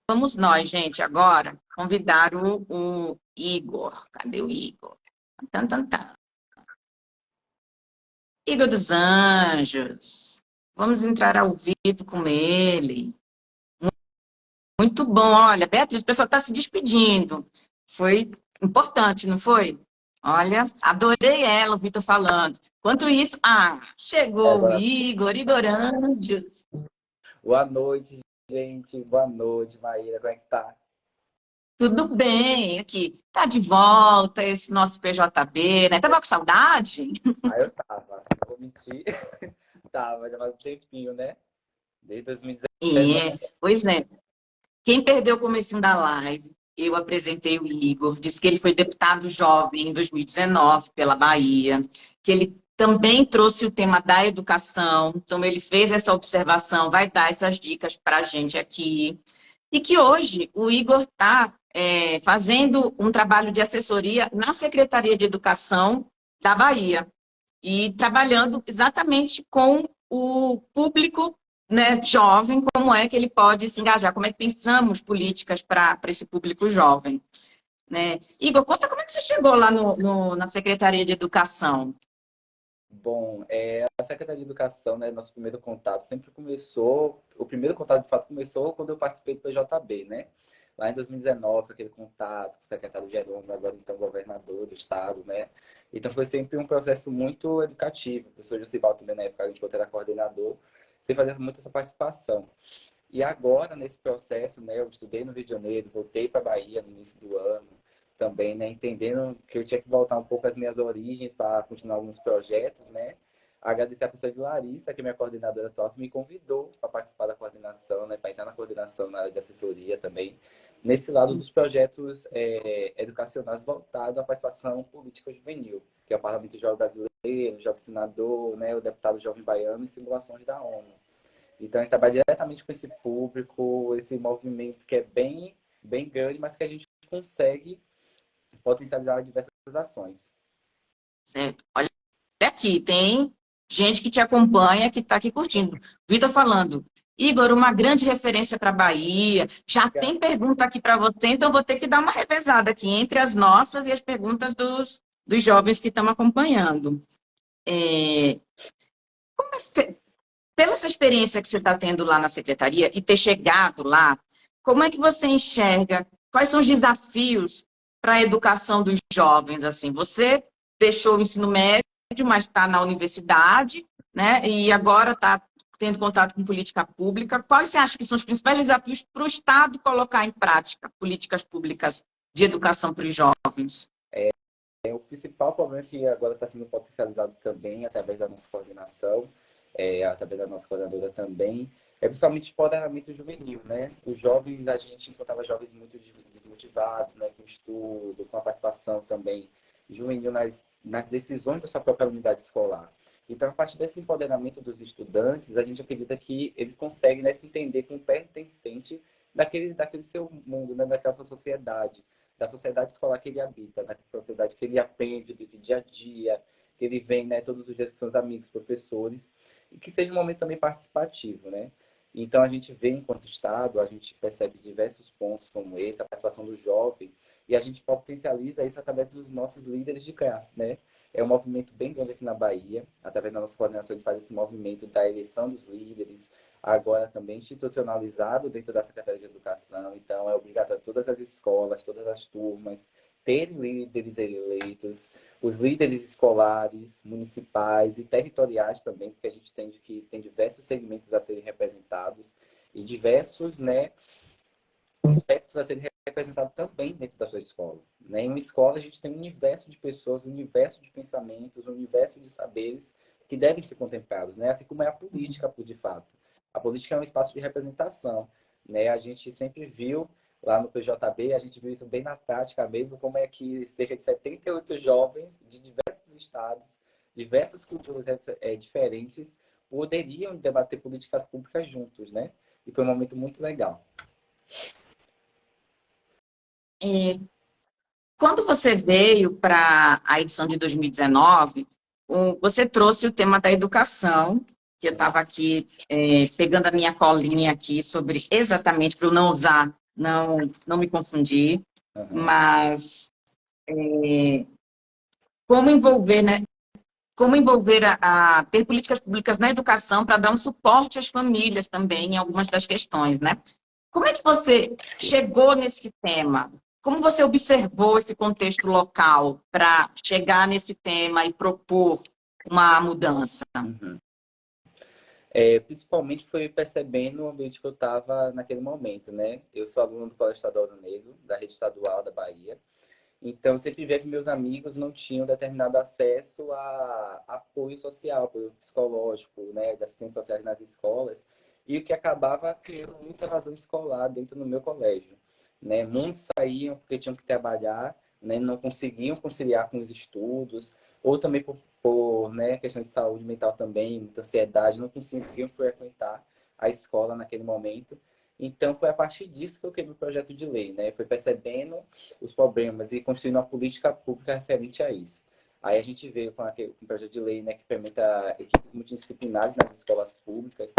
vamos nós, gente, agora convidar o Igor. Cadê o Igor? Igor dos Anjos. Vamos entrar ao vivo com ele. Muito bom. Olha, Beatriz, o pessoal está se despedindo. Foi importante, não foi? Olha, adorei ela, o Vitor falando. Enquanto isso, chegou o Igor Anjos. Boa noite, gente. Boa noite, Maíra. Como é que tá? Tudo bem, aqui. Tá de volta esse nosso PJB, né? Tava com saudade? Eu tava. Não vou mentir. Tava, já faz um tempinho, né? Desde 2017. Pois é. Quem perdeu o comecinho da live, eu apresentei o Igor, disse que ele foi deputado jovem em 2019 pela Bahia, que ele também trouxe o tema da educação, então ele fez essa observação, vai dar essas dicas para a gente aqui. E que hoje o Igor está fazendo um trabalho de assessoria na Secretaria de Educação da Bahia e trabalhando exatamente com o público, né, jovem, como é que ele pode se engajar, como é que pensamos políticas para esse público jovem. Né? Igor, conta como é que você chegou lá na Secretaria de Educação. Bom, a Secretaria de Educação, né, nosso primeiro contato sempre começou, o primeiro contato de fato começou quando eu participei do PJB, né? Lá em 2019, aquele contato com o secretário Jerônimo, agora então governador do estado, né? Então foi sempre um processo muito educativo. O professor Josival também, na época, enquanto era coordenador, você fazia muito essa participação. E agora, nesse processo, né, eu estudei no Rio de Janeiro, voltei para a Bahia no início do ano, também, né, entendendo que eu tinha que voltar um pouco às minhas origens para continuar alguns projetos, né. Agradecer a pessoa de Larissa, que é minha coordenadora atual, que me convidou para participar da coordenação, né, para entrar na coordenação na área de assessoria também, nesse lado dos projetos educacionais voltados à participação política juvenil, que é o Parlamento Jovem Brasileiro, o Jovem Senador, né, o Deputado Jovem Baiano e simulações da ONU. Então, a gente trabalha diretamente com esse público, esse movimento que é bem grande, mas que a gente consegue potencializar diversas ações. Certo? Olha aqui, tem gente que te acompanha, que está aqui curtindo. Vitor falando, Igor, uma grande referência para a Bahia. Já tem pergunta aqui para você, então eu vou ter que dar uma revezada aqui entre as nossas e as perguntas dos jovens que estão acompanhando. Como é que você, pela essa experiência que você está tendo lá na secretaria e ter chegado lá, como é que você enxerga? Quais são os desafios para a educação dos jovens? Assim, você deixou o ensino médio, mas está na universidade, né? E agora está tendo contato com política pública. Quais você acha que são os principais desafios para o Estado colocar em prática políticas públicas de educação para os jovens? O principal problema é que agora está sendo potencializado também através da nossa coordenação, através da nossa coordenadora também, é principalmente o empoderamento juvenil, né? Os jovens, a gente encontrava jovens muito desmotivados, né? Com estudo, com a participação também juvenil nas decisões da sua própria unidade escolar. Então, a partir desse empoderamento dos estudantes, a gente acredita que eles conseguem, né, se entender como pertencente daquele seu mundo, né? Daquela sua sociedade, da sociedade escolar que ele habita, né? Da sociedade que ele aprende do dia a dia, que ele vem, né, todos os dias com seus amigos, professores, e que seja um momento também participativo, né? Então, a gente vê, enquanto Estado, a gente percebe diversos pontos como esse, a participação do jovem, e a gente potencializa isso através dos nossos líderes de classe, né? É um movimento bem grande aqui na Bahia, através da nossa coordenação, a gente faz esse movimento da eleição dos líderes, agora também institucionalizado dentro da Secretaria de Educação, então é obrigatório todas as escolas, todas as turmas, terem líderes eleitos, os líderes escolares, municipais e territoriais também, porque a gente entende que tem diversos segmentos a serem representados e diversos, né, aspectos a serem representados também dentro da sua escola. Né? Em uma escola a gente tem um universo de pessoas, um universo de pensamentos, um universo de saberes que devem ser contemplados, né? Assim como é a política, de fato. A política é um espaço de representação, né? A gente sempre viu lá no PJB, a gente viu isso bem na prática mesmo, como é que cerca de 78 jovens de diversos estados, diversas culturas diferentes, poderiam debater políticas públicas juntos, né? E foi um momento muito legal. Quando você veio para a edição de 2019, você trouxe o tema da educação, que eu estava aqui pegando a minha colinha aqui sobre exatamente, para eu não usar, não me confundir, mas como envolver, né? Como envolver ter políticas públicas na educação para dar um suporte às famílias também em algumas das questões, né? Como é que você chegou nesse tema? Como você observou esse contexto local para chegar nesse tema e propor uma mudança? Principalmente foi percebendo o ambiente que eu estava naquele momento, né? Eu sou aluno do Colégio Estadual do Negro, da rede estadual da Bahia. Então, eu sempre via que meus amigos não tinham determinado acesso a apoio social, apoio psicológico, né, de assistência social nas escolas. e o que acabava criando muita evasão escolar dentro do meu colégio, né? Muitos saíam porque tinham que trabalhar, né? Não conseguiam conciliar com os estudos, ou também por né, questão de saúde mental também, muita ansiedade, não conseguiam frequentar a escola naquele momento. Então, foi a partir disso que eu criei o projeto de lei, né? Foi percebendo os problemas e construindo uma política pública referente a isso. Aí a gente veio com um projeto de lei, né, que permita equipes multidisciplinares nas escolas públicas,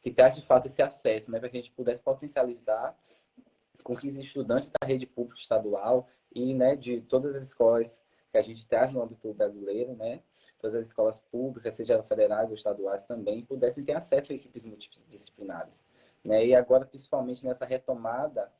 que traz de fato esse acesso, né, para que a gente pudesse potencializar com que os estudantes da rede pública estadual e, né, de todas as escolas que a gente traz no âmbito brasileiro, né, todas as escolas públicas, sejam federais ou estaduais também, pudessem ter acesso a equipes multidisciplinares, né? E agora, principalmente nessa retomada,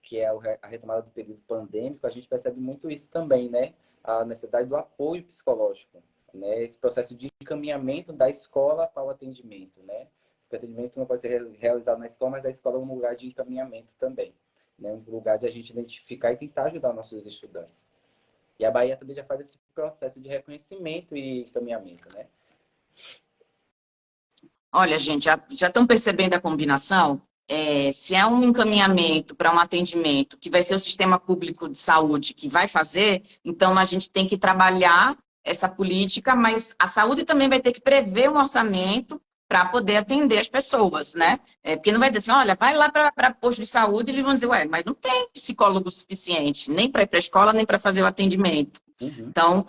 que é a retomada do período pandêmico, a gente percebe muito isso também, né? A necessidade do apoio psicológico, né? Esse processo de encaminhamento da escola para o atendimento, né? Porque o atendimento não pode ser realizado na escola, mas a escola é um lugar de encaminhamento também, né? Um lugar de a gente identificar e tentar ajudar nossos estudantes. E a Bahia também já faz esse processo de reconhecimento e encaminhamento, né? Olha, gente, já estão percebendo a combinação? Se é um encaminhamento para um atendimento que vai ser o sistema público de saúde que vai fazer, então a gente tem que trabalhar essa política, mas a saúde também vai ter que prever um orçamento para poder atender as pessoas, né? Porque não vai dizer assim, olha, vai lá para posto de saúde, e eles vão dizer, ué, mas não tem psicólogo suficiente, nem para ir para a escola, nem para fazer o atendimento. Uhum. Então,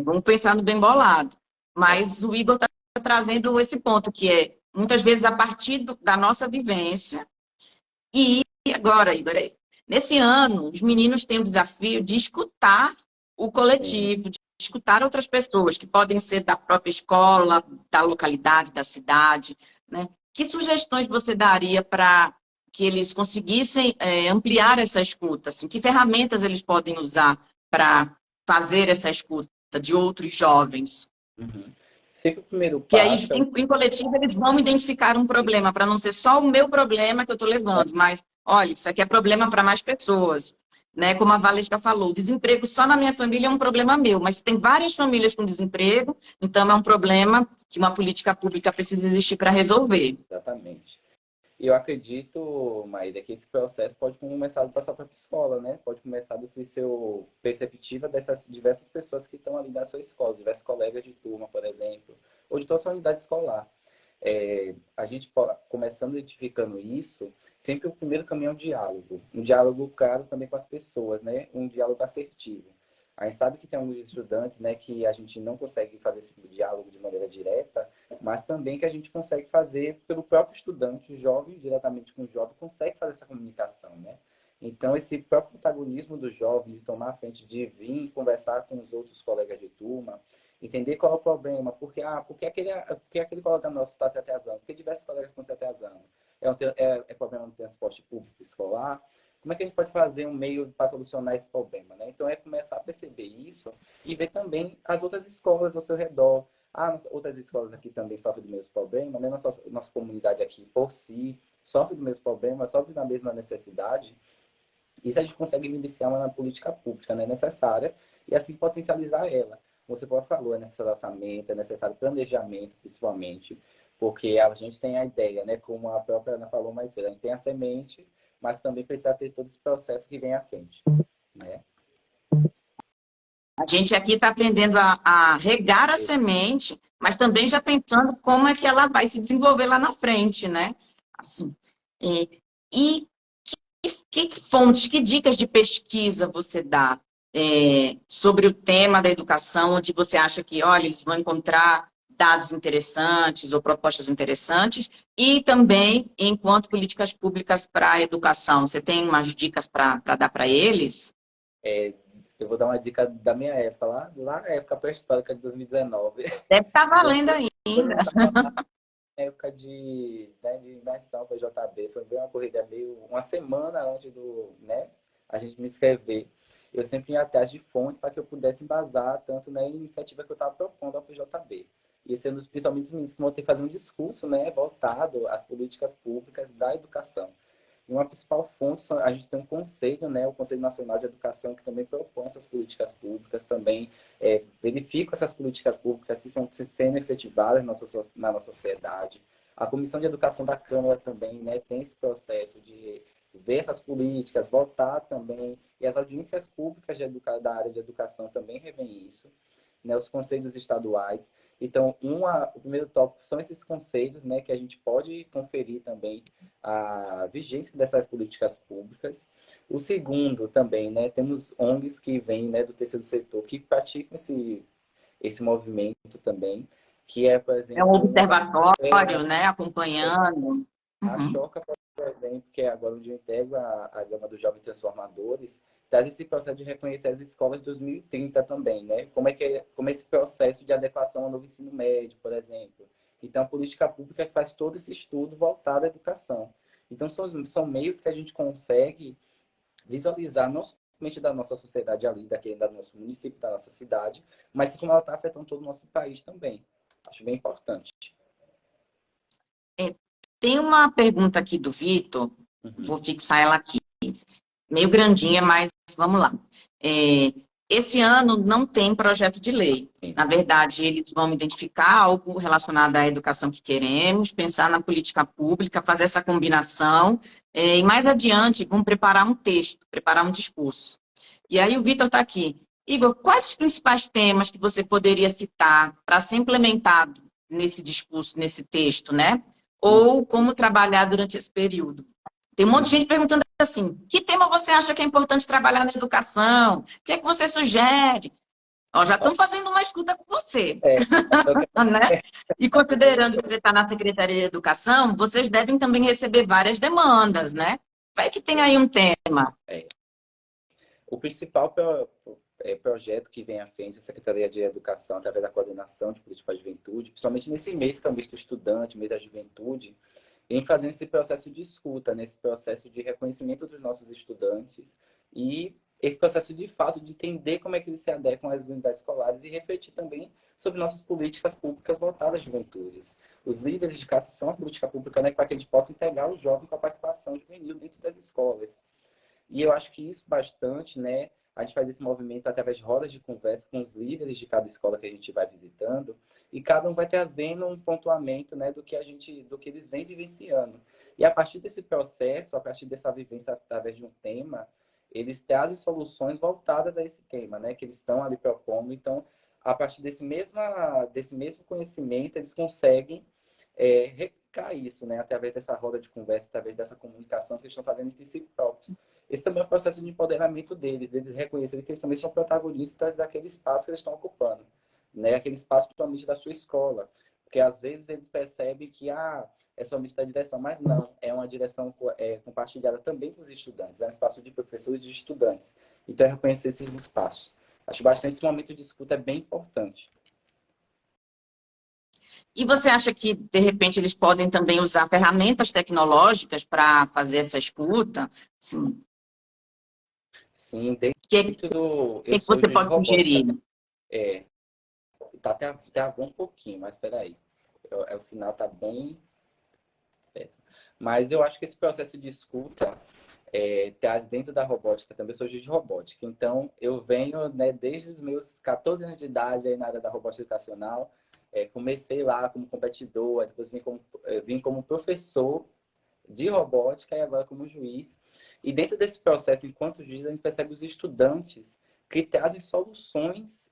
vamos pensar no bem bolado. Mas o Igor está trazendo esse ponto, que é, muitas vezes, a partir da nossa vivência. E agora, Igor, nesse ano, os meninos têm o desafio de escutar o coletivo, de escutar outras pessoas, que podem ser da própria escola, da localidade, da cidade, né? Que sugestões você daria para que eles conseguissem ampliar essa escuta? Assim, que ferramentas eles podem usar para fazer essa escuta de outros jovens? Uhum. Sempre o primeiro Que aí, passo é o... em coletivo, eles vão identificar um problema, para não ser só o meu problema que eu estou levando, mas, olha, isso aqui é problema para mais pessoas. Né? Como a Valesca falou, o desemprego só na minha família é um problema meu, mas tem várias famílias com desemprego, então é um problema que uma política pública precisa existir para resolver. Exatamente. E eu acredito, Maíra, que esse processo pode começar da sua própria escola, né? Pode começar desse seu perceptiva dessas diversas pessoas que estão ali na sua escola, diversos colegas de turma, por exemplo, ou de toda a sua unidade escolar. A gente começando identificando isso, sempre o primeiro caminho é o diálogo. Um diálogo, claro, também com as pessoas, né? Um diálogo assertivo. A gente sabe que tem alguns estudantes, né, que a gente não consegue fazer esse tipo de diálogo de maneira direta, mas também que a gente consegue fazer pelo próprio estudante, o jovem, diretamente com o jovem, consegue fazer essa comunicação, né? Então, esse próprio protagonismo do jovem, de tomar a frente, de vir conversar com os outros colegas de turma, entender qual é o problema, porque aquele colega nosso está se atrasando, porque diversos colegas estão se atrasando. É problema no transporte público escolar? Como é que a gente pode fazer um meio para solucionar esse problema, né? Então, é começar a perceber isso e ver também as outras escolas ao seu redor. Outras escolas aqui também sofrem do mesmo problema, né? Nossa comunidade aqui, por si, sofre do mesmo problema, sofre da mesma necessidade. Isso a gente consegue iniciar uma política pública, né, necessária e assim potencializar ela. Você falou, é necessário orçamento, é necessário planejamento, principalmente, porque a gente tem a ideia, né, como a própria Ana falou mais cedo, a gente tem a semente, mas também precisa ter todo esse processo que vem à frente, né? A gente aqui está aprendendo a regar a semente, mas também já pensando como é que ela vai se desenvolver lá na frente, né? Assim, e que fontes, que dicas de pesquisa você dá sobre o tema da educação, onde você acha que, olha, eles vão encontrar dados interessantes ou propostas interessantes, e também enquanto políticas públicas para a educação. Você tem umas dicas para dar para eles? Eu vou dar uma dica da minha época, lá na época pré-histórica de 2019. Deve estar valendo ainda. Época né, de imersão para JB, foi bem uma corrida meio uma semana antes né, a gente me inscrever. Eu sempre ia atrás de fontes para que eu pudesse embasar tanto na iniciativa que eu estava propondo ao PJB. E sendo principalmente os meninos que vão ter que fazer um discurso, né, voltado às políticas públicas da educação. E uma principal fonte, a gente tem um conselho, né, o Conselho Nacional de Educação, que também propõe essas políticas públicas, também verifica essas políticas públicas se estão sendo efetivadas na nossa sociedade. A Comissão de Educação da Câmara também, né, tem esse processo de ver essas políticas, votar também, e as audiências públicas da área de educação também revêem isso, né, os conselhos estaduais. Então, o primeiro tópico são esses conselhos, né, que a gente pode conferir também a vigência dessas políticas públicas. O segundo também, né, temos ONGs que vêm, né, do terceiro setor, que praticam esse movimento também, que é, por É um exemplo, observatório, né? Acompanhando. a Uhum. Choca, por exemplo, que é agora onde eu integro a Gama dos Jovens Transformadores, traz esse processo de reconhecer as escolas de 2030 também, né? Como é esse processo de adequação ao novo ensino médio, por exemplo. Então, a política pública faz todo esse estudo voltado à educação. Então, são meios que a gente consegue visualizar não somente da nossa sociedade ali, do nosso município, da nossa cidade, mas como ela está afetando todo o nosso país também. Acho bem importante. Tem uma pergunta aqui do Vitor, vou fixar ela aqui. Meio grandinha, mas vamos lá. Esse ano não tem projeto de lei. Na verdade, eles vão identificar algo relacionado à educação que queremos, pensar na política pública, fazer essa combinação, e mais adiante vão preparar um texto, preparar um discurso. E aí o Vitor está aqui. Igor, quais os principais temas que você poderia citar para ser implementado nesse discurso, nesse texto, né? Ou como trabalhar durante esse período? Tem um monte de gente perguntando assim, que tema você acha que é importante trabalhar na educação? O que é que você sugere? Ó, já estão fazendo uma escuta com você. Né? E considerando que você está na Secretaria de Educação, vocês devem também receber várias demandas, né? Vai que tem aí um tema. O principal projeto que vem à frente da Secretaria de Educação, através da coordenação de política para a juventude, principalmente nesse mês que é o mês do estudante, mês da juventude, em fazer esse processo de escuta, nesse processo de reconhecimento dos nossos estudantes e esse processo de fato de entender como é que eles se adequam às unidades escolares e refletir também sobre nossas políticas públicas voltadas às juventudes. Os líderes de classe são a política pública, né, para que a gente possa integrar o jovem com a participação juvenil dentro das escolas. E eu acho que isso bastante, né? A gente faz esse movimento através de rodas de conversa com os líderes de cada escola que a gente vai visitando, e cada um vai trazendo um pontuamento, né, do que eles vêm vivenciando. E a partir desse processo, a partir dessa vivência através de um tema, eles trazem soluções voltadas a esse tema, né, que eles estão ali propondo. Então, a partir desse mesmo conhecimento, eles conseguem replicar isso, né, através dessa roda de conversa, através dessa comunicação que eles estão fazendo entre si próprios. Esse também é um processo de empoderamento deles reconhecerem que eles também são protagonistas daquele espaço que eles estão ocupando, né? Aquele espaço principalmente da sua escola, porque às vezes eles percebem que é somente da direção, mas não, é uma direção compartilhada também com os estudantes, é um espaço de professores e de estudantes. Então, é reconhecer esses espaços. Acho bastante esse momento de escuta é bem importante. E você acha que, de repente, eles podem também usar ferramentas tecnológicas para fazer essa escuta? Sim. Sim, dentro do... O que você pode sugerir? Tá até um pouquinho, mas espera aí. O sinal tá bem péssimo. Mas eu acho que esse processo de escuta traz dentro da robótica, também sou juiz de robótica. Então, eu venho, né, desde os meus 14 anos de idade aí na área da robótica educacional. Comecei lá como competidor, depois vim como professor de robótica e agora como juiz. E dentro desse processo, enquanto juiz, a gente percebe os estudantes que trazem soluções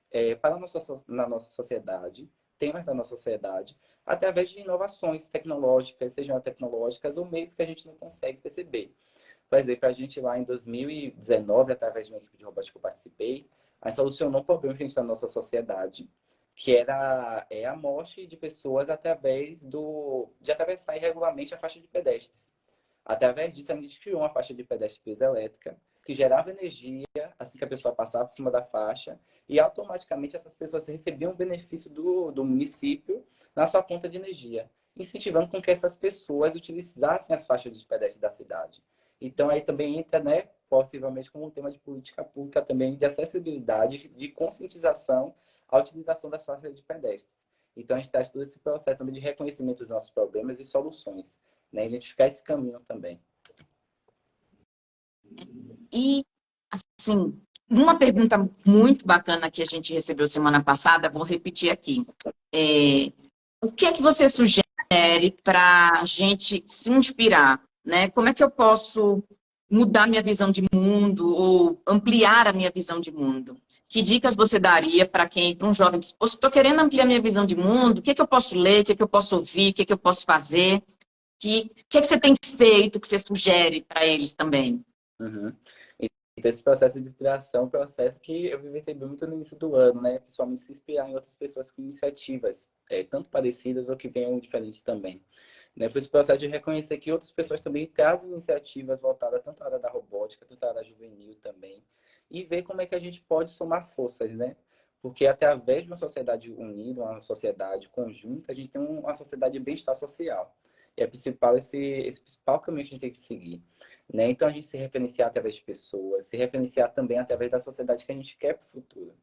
na nossa sociedade, temas da nossa sociedade, através de inovações tecnológicas, sejam tecnológicas ou meios que a gente não consegue perceber. Por exemplo, a gente lá em 2019, através de uma equipe de robótica que eu participei, a gente solucionou um problema que a gente tem na nossa sociedade, que era a morte de pessoas através de atravessar irregularmente a faixa de pedestres. Através disso, a gente criou uma faixa de pedestre piezoelétrica que gerava energia assim que a pessoa passava por cima da faixa e automaticamente essas pessoas recebiam o benefício do município na sua conta de energia, incentivando com que essas pessoas utilizassem as faixas de pedestre da cidade. Então, aí também entra, né, possivelmente como um tema de política pública também de acessibilidade, de conscientização à utilização das faixas de pedestres. Então, a gente traz todo esse processo também de reconhecimento dos nossos problemas e soluções, né? Identificar esse caminho também. E, assim, uma pergunta muito bacana que a gente recebeu semana passada, vou repetir aqui. O que é que você sugere para a gente se inspirar, né? Como é que eu posso mudar minha visão de mundo ou ampliar a minha visão de mundo? Que dicas você daria para um jovem que estou querendo ampliar minha visão de mundo, o que eu posso ler, o que eu posso ouvir, o que eu posso fazer? O que você tem feito, que você sugere para eles também? Uhum. Então, esse processo de inspiração é um processo que eu vivenciei muito no início do ano, né? Principalmente se inspirar em outras pessoas com iniciativas, tanto parecidas ou que venham diferentes também. Né? Foi esse processo de reconhecer que outras pessoas também trazem iniciativas voltadas tanto à área da robótica, tanto à área juvenil também, e ver como é que a gente pode somar forças, né? Porque através de uma sociedade unida, uma sociedade conjunta, a gente tem uma sociedade de bem-estar social. E é principal esse principal caminho que a gente tem que seguir. Né? Então, a gente se referenciar através de pessoas, se referenciar também através da sociedade que a gente quer para o futuro,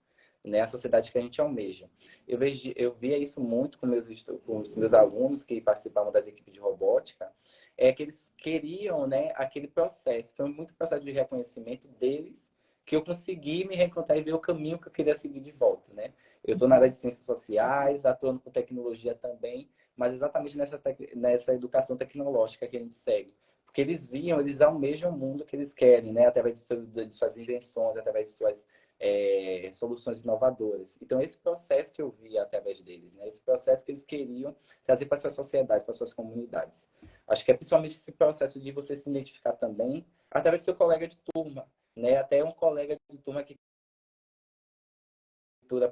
né? A sociedade que a gente almeja. Eu via isso muito com os meus alunos que participavam das equipes de robótica, que eles queriam, né, aquele processo. Foi muito processo de reconhecimento deles que eu consegui me reencontrar e ver o caminho que eu queria seguir de volta, né? Eu estou na área de ciências sociais, atuando com tecnologia também, mas exatamente nessa educação tecnológica que a gente segue. Porque eles almejam o mundo que eles querem, né? Através de suas invenções, através de suas soluções inovadoras. Então, esse processo que eu vi através deles, né? Esse processo que eles queriam trazer para suas sociedades, para suas comunidades. Acho que é principalmente esse processo de você se identificar também através do seu colega de turma, né? Até um colega de turma que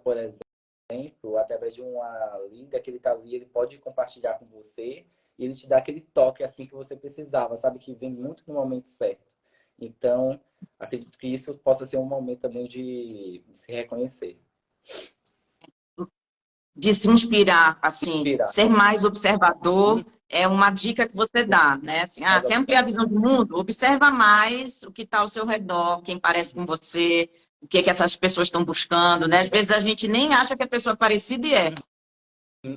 por exemplo, através de uma líder que ele está ali, ele pode compartilhar com você e ele te dá aquele toque assim que você precisava, sabe? Que vem muito no momento certo. Então, acredito que isso possa ser um momento também de se reconhecer. De se inspirar, assim, Inspirar. ser mais observador é uma dica que você dá, né? Assim, quer ampliar a visão do mundo? Observa mais o que está ao seu redor, quem parece com você, o que essas pessoas estão buscando, né? Às vezes a gente nem acha que a pessoa é parecida e é.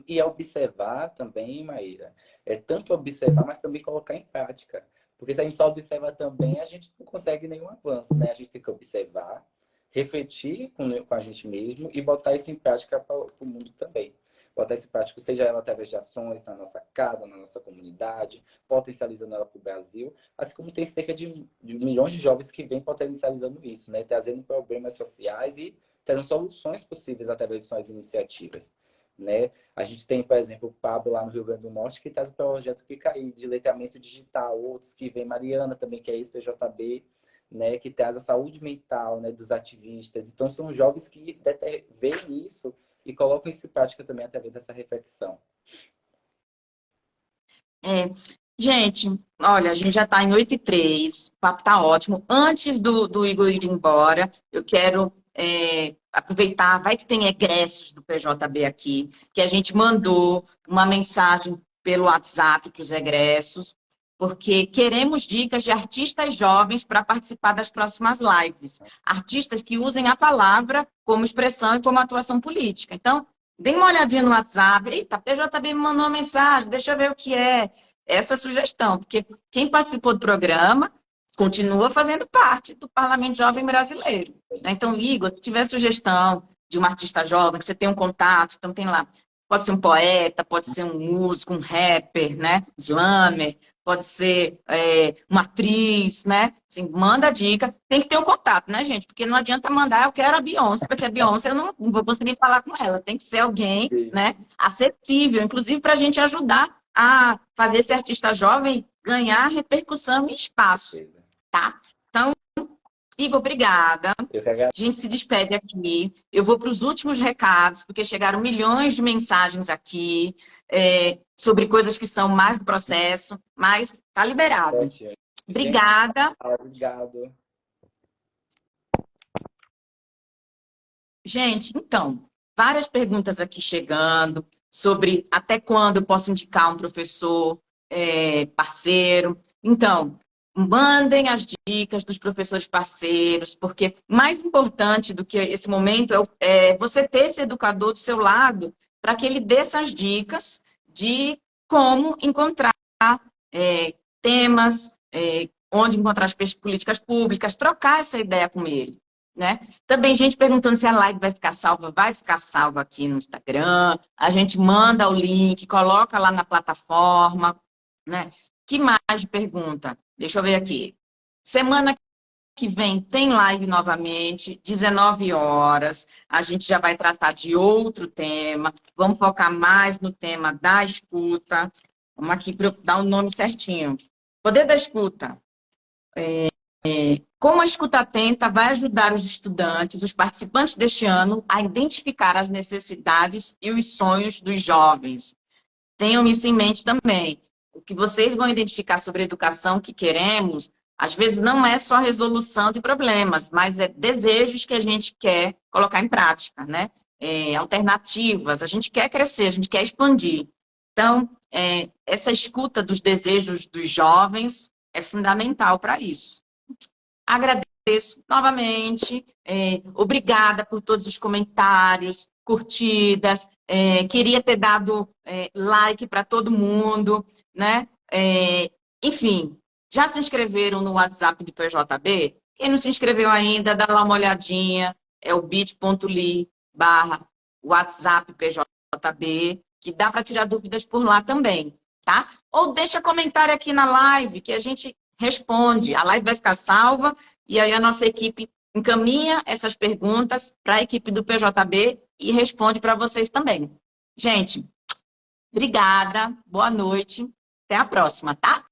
E observar também, Maíra, é tanto observar, mas também colocar em prática. Porque se a gente só observa também, a gente não consegue nenhum avanço, né? A gente tem que observar, refletir com a gente mesmo e botar isso em prática para o mundo também. Botar isso em prática, seja ela através de ações na nossa casa, na nossa comunidade, potencializando ela para o Brasil, assim como tem cerca de milhões de jovens que vêm potencializando isso, né? Trazendo problemas sociais e trazendo soluções possíveis através de suas iniciativas. Né? A gente tem, por exemplo, o Pablo lá no Rio Grande do Norte, que traz o projeto Picaí, de letramento digital, outros que vem Mariana também, que é ex-PJB, né? Que traz a saúde mental, né? Dos ativistas. Então, são jovens que veem isso e colocam isso em prática também através dessa reflexão. Gente, olha, a gente já está em 8h03, o papo está ótimo. Antes do Igor ir embora, eu quero aproveitar, vai que tem egressos do PJB aqui, que a gente mandou uma mensagem pelo WhatsApp para os egressos, porque queremos dicas de artistas jovens para participar das próximas lives. Artistas que usem a palavra como expressão e como atuação política. Então, dê uma olhadinha no WhatsApp. Eita, a PJB me mandou uma mensagem, deixa eu ver o que é. Essa sugestão, porque quem participou do programa continua fazendo parte do Parlamento Jovem Brasileiro. Então, Igor, se tiver sugestão de um artista jovem, que você tem um contato, então tem lá, pode ser um poeta, pode ser um músico, um rapper, né? Slammer, pode ser uma atriz, né? Assim, manda dica. Tem que ter um contato, né, gente? Porque não adianta mandar, eu quero a Beyoncé, porque a Beyoncé eu não vou conseguir falar com ela. Tem que ser alguém, né, acessível, inclusive para a gente ajudar a fazer esse artista jovem ganhar repercussão e espaço, tá? Então, Igor, obrigada. A gente se despede aqui. Eu vou para os últimos recados, porque chegaram milhões de mensagens aqui sobre coisas que são mais do processo, mas tá liberado. Obrigada. Obrigado. Gente, então, várias perguntas aqui chegando sobre até quando eu posso indicar um professor parceiro. Então, mandem as dicas dos professores parceiros, porque mais importante do que esse momento é você ter esse educador do seu lado para que ele dê essas dicas de como encontrar temas, onde encontrar as políticas públicas, trocar essa ideia com ele. né? Também gente perguntando se a live vai ficar salva aqui no Instagram. A gente manda o link, coloca lá na plataforma, né? Que mais de pergunta? Deixa eu ver aqui. Semana que vem tem live novamente, 19 horas. A gente já vai tratar de outro tema. Vamos focar mais no tema da escuta. Vamos aqui dar o nome certinho. Poder da escuta. Como a escuta atenta vai ajudar os estudantes, os participantes deste ano, a identificar as necessidades e os sonhos dos jovens. Tenham isso em mente também. O que vocês vão identificar sobre a educação que queremos, às vezes não é só resolução de problemas, mas é desejos que a gente quer colocar em prática, né? Alternativas, a gente quer crescer, a gente quer expandir. Então, essa escuta dos desejos dos jovens é fundamental para isso. Agradeço novamente, obrigada por todos os comentários, curtidas, queria ter dado like para todo mundo, né? Enfim, já se inscreveram no WhatsApp do PJB? Quem não se inscreveu ainda, dá lá uma olhadinha, é o bit.ly/WhatsApp PJB, que dá para tirar dúvidas por lá também, tá? Ou deixa comentário aqui na live, que a gente responde. A live vai ficar salva e aí a nossa equipe encaminha essas perguntas para a equipe do PJB e responde para vocês também. Gente, obrigada, boa noite, até a próxima, tá?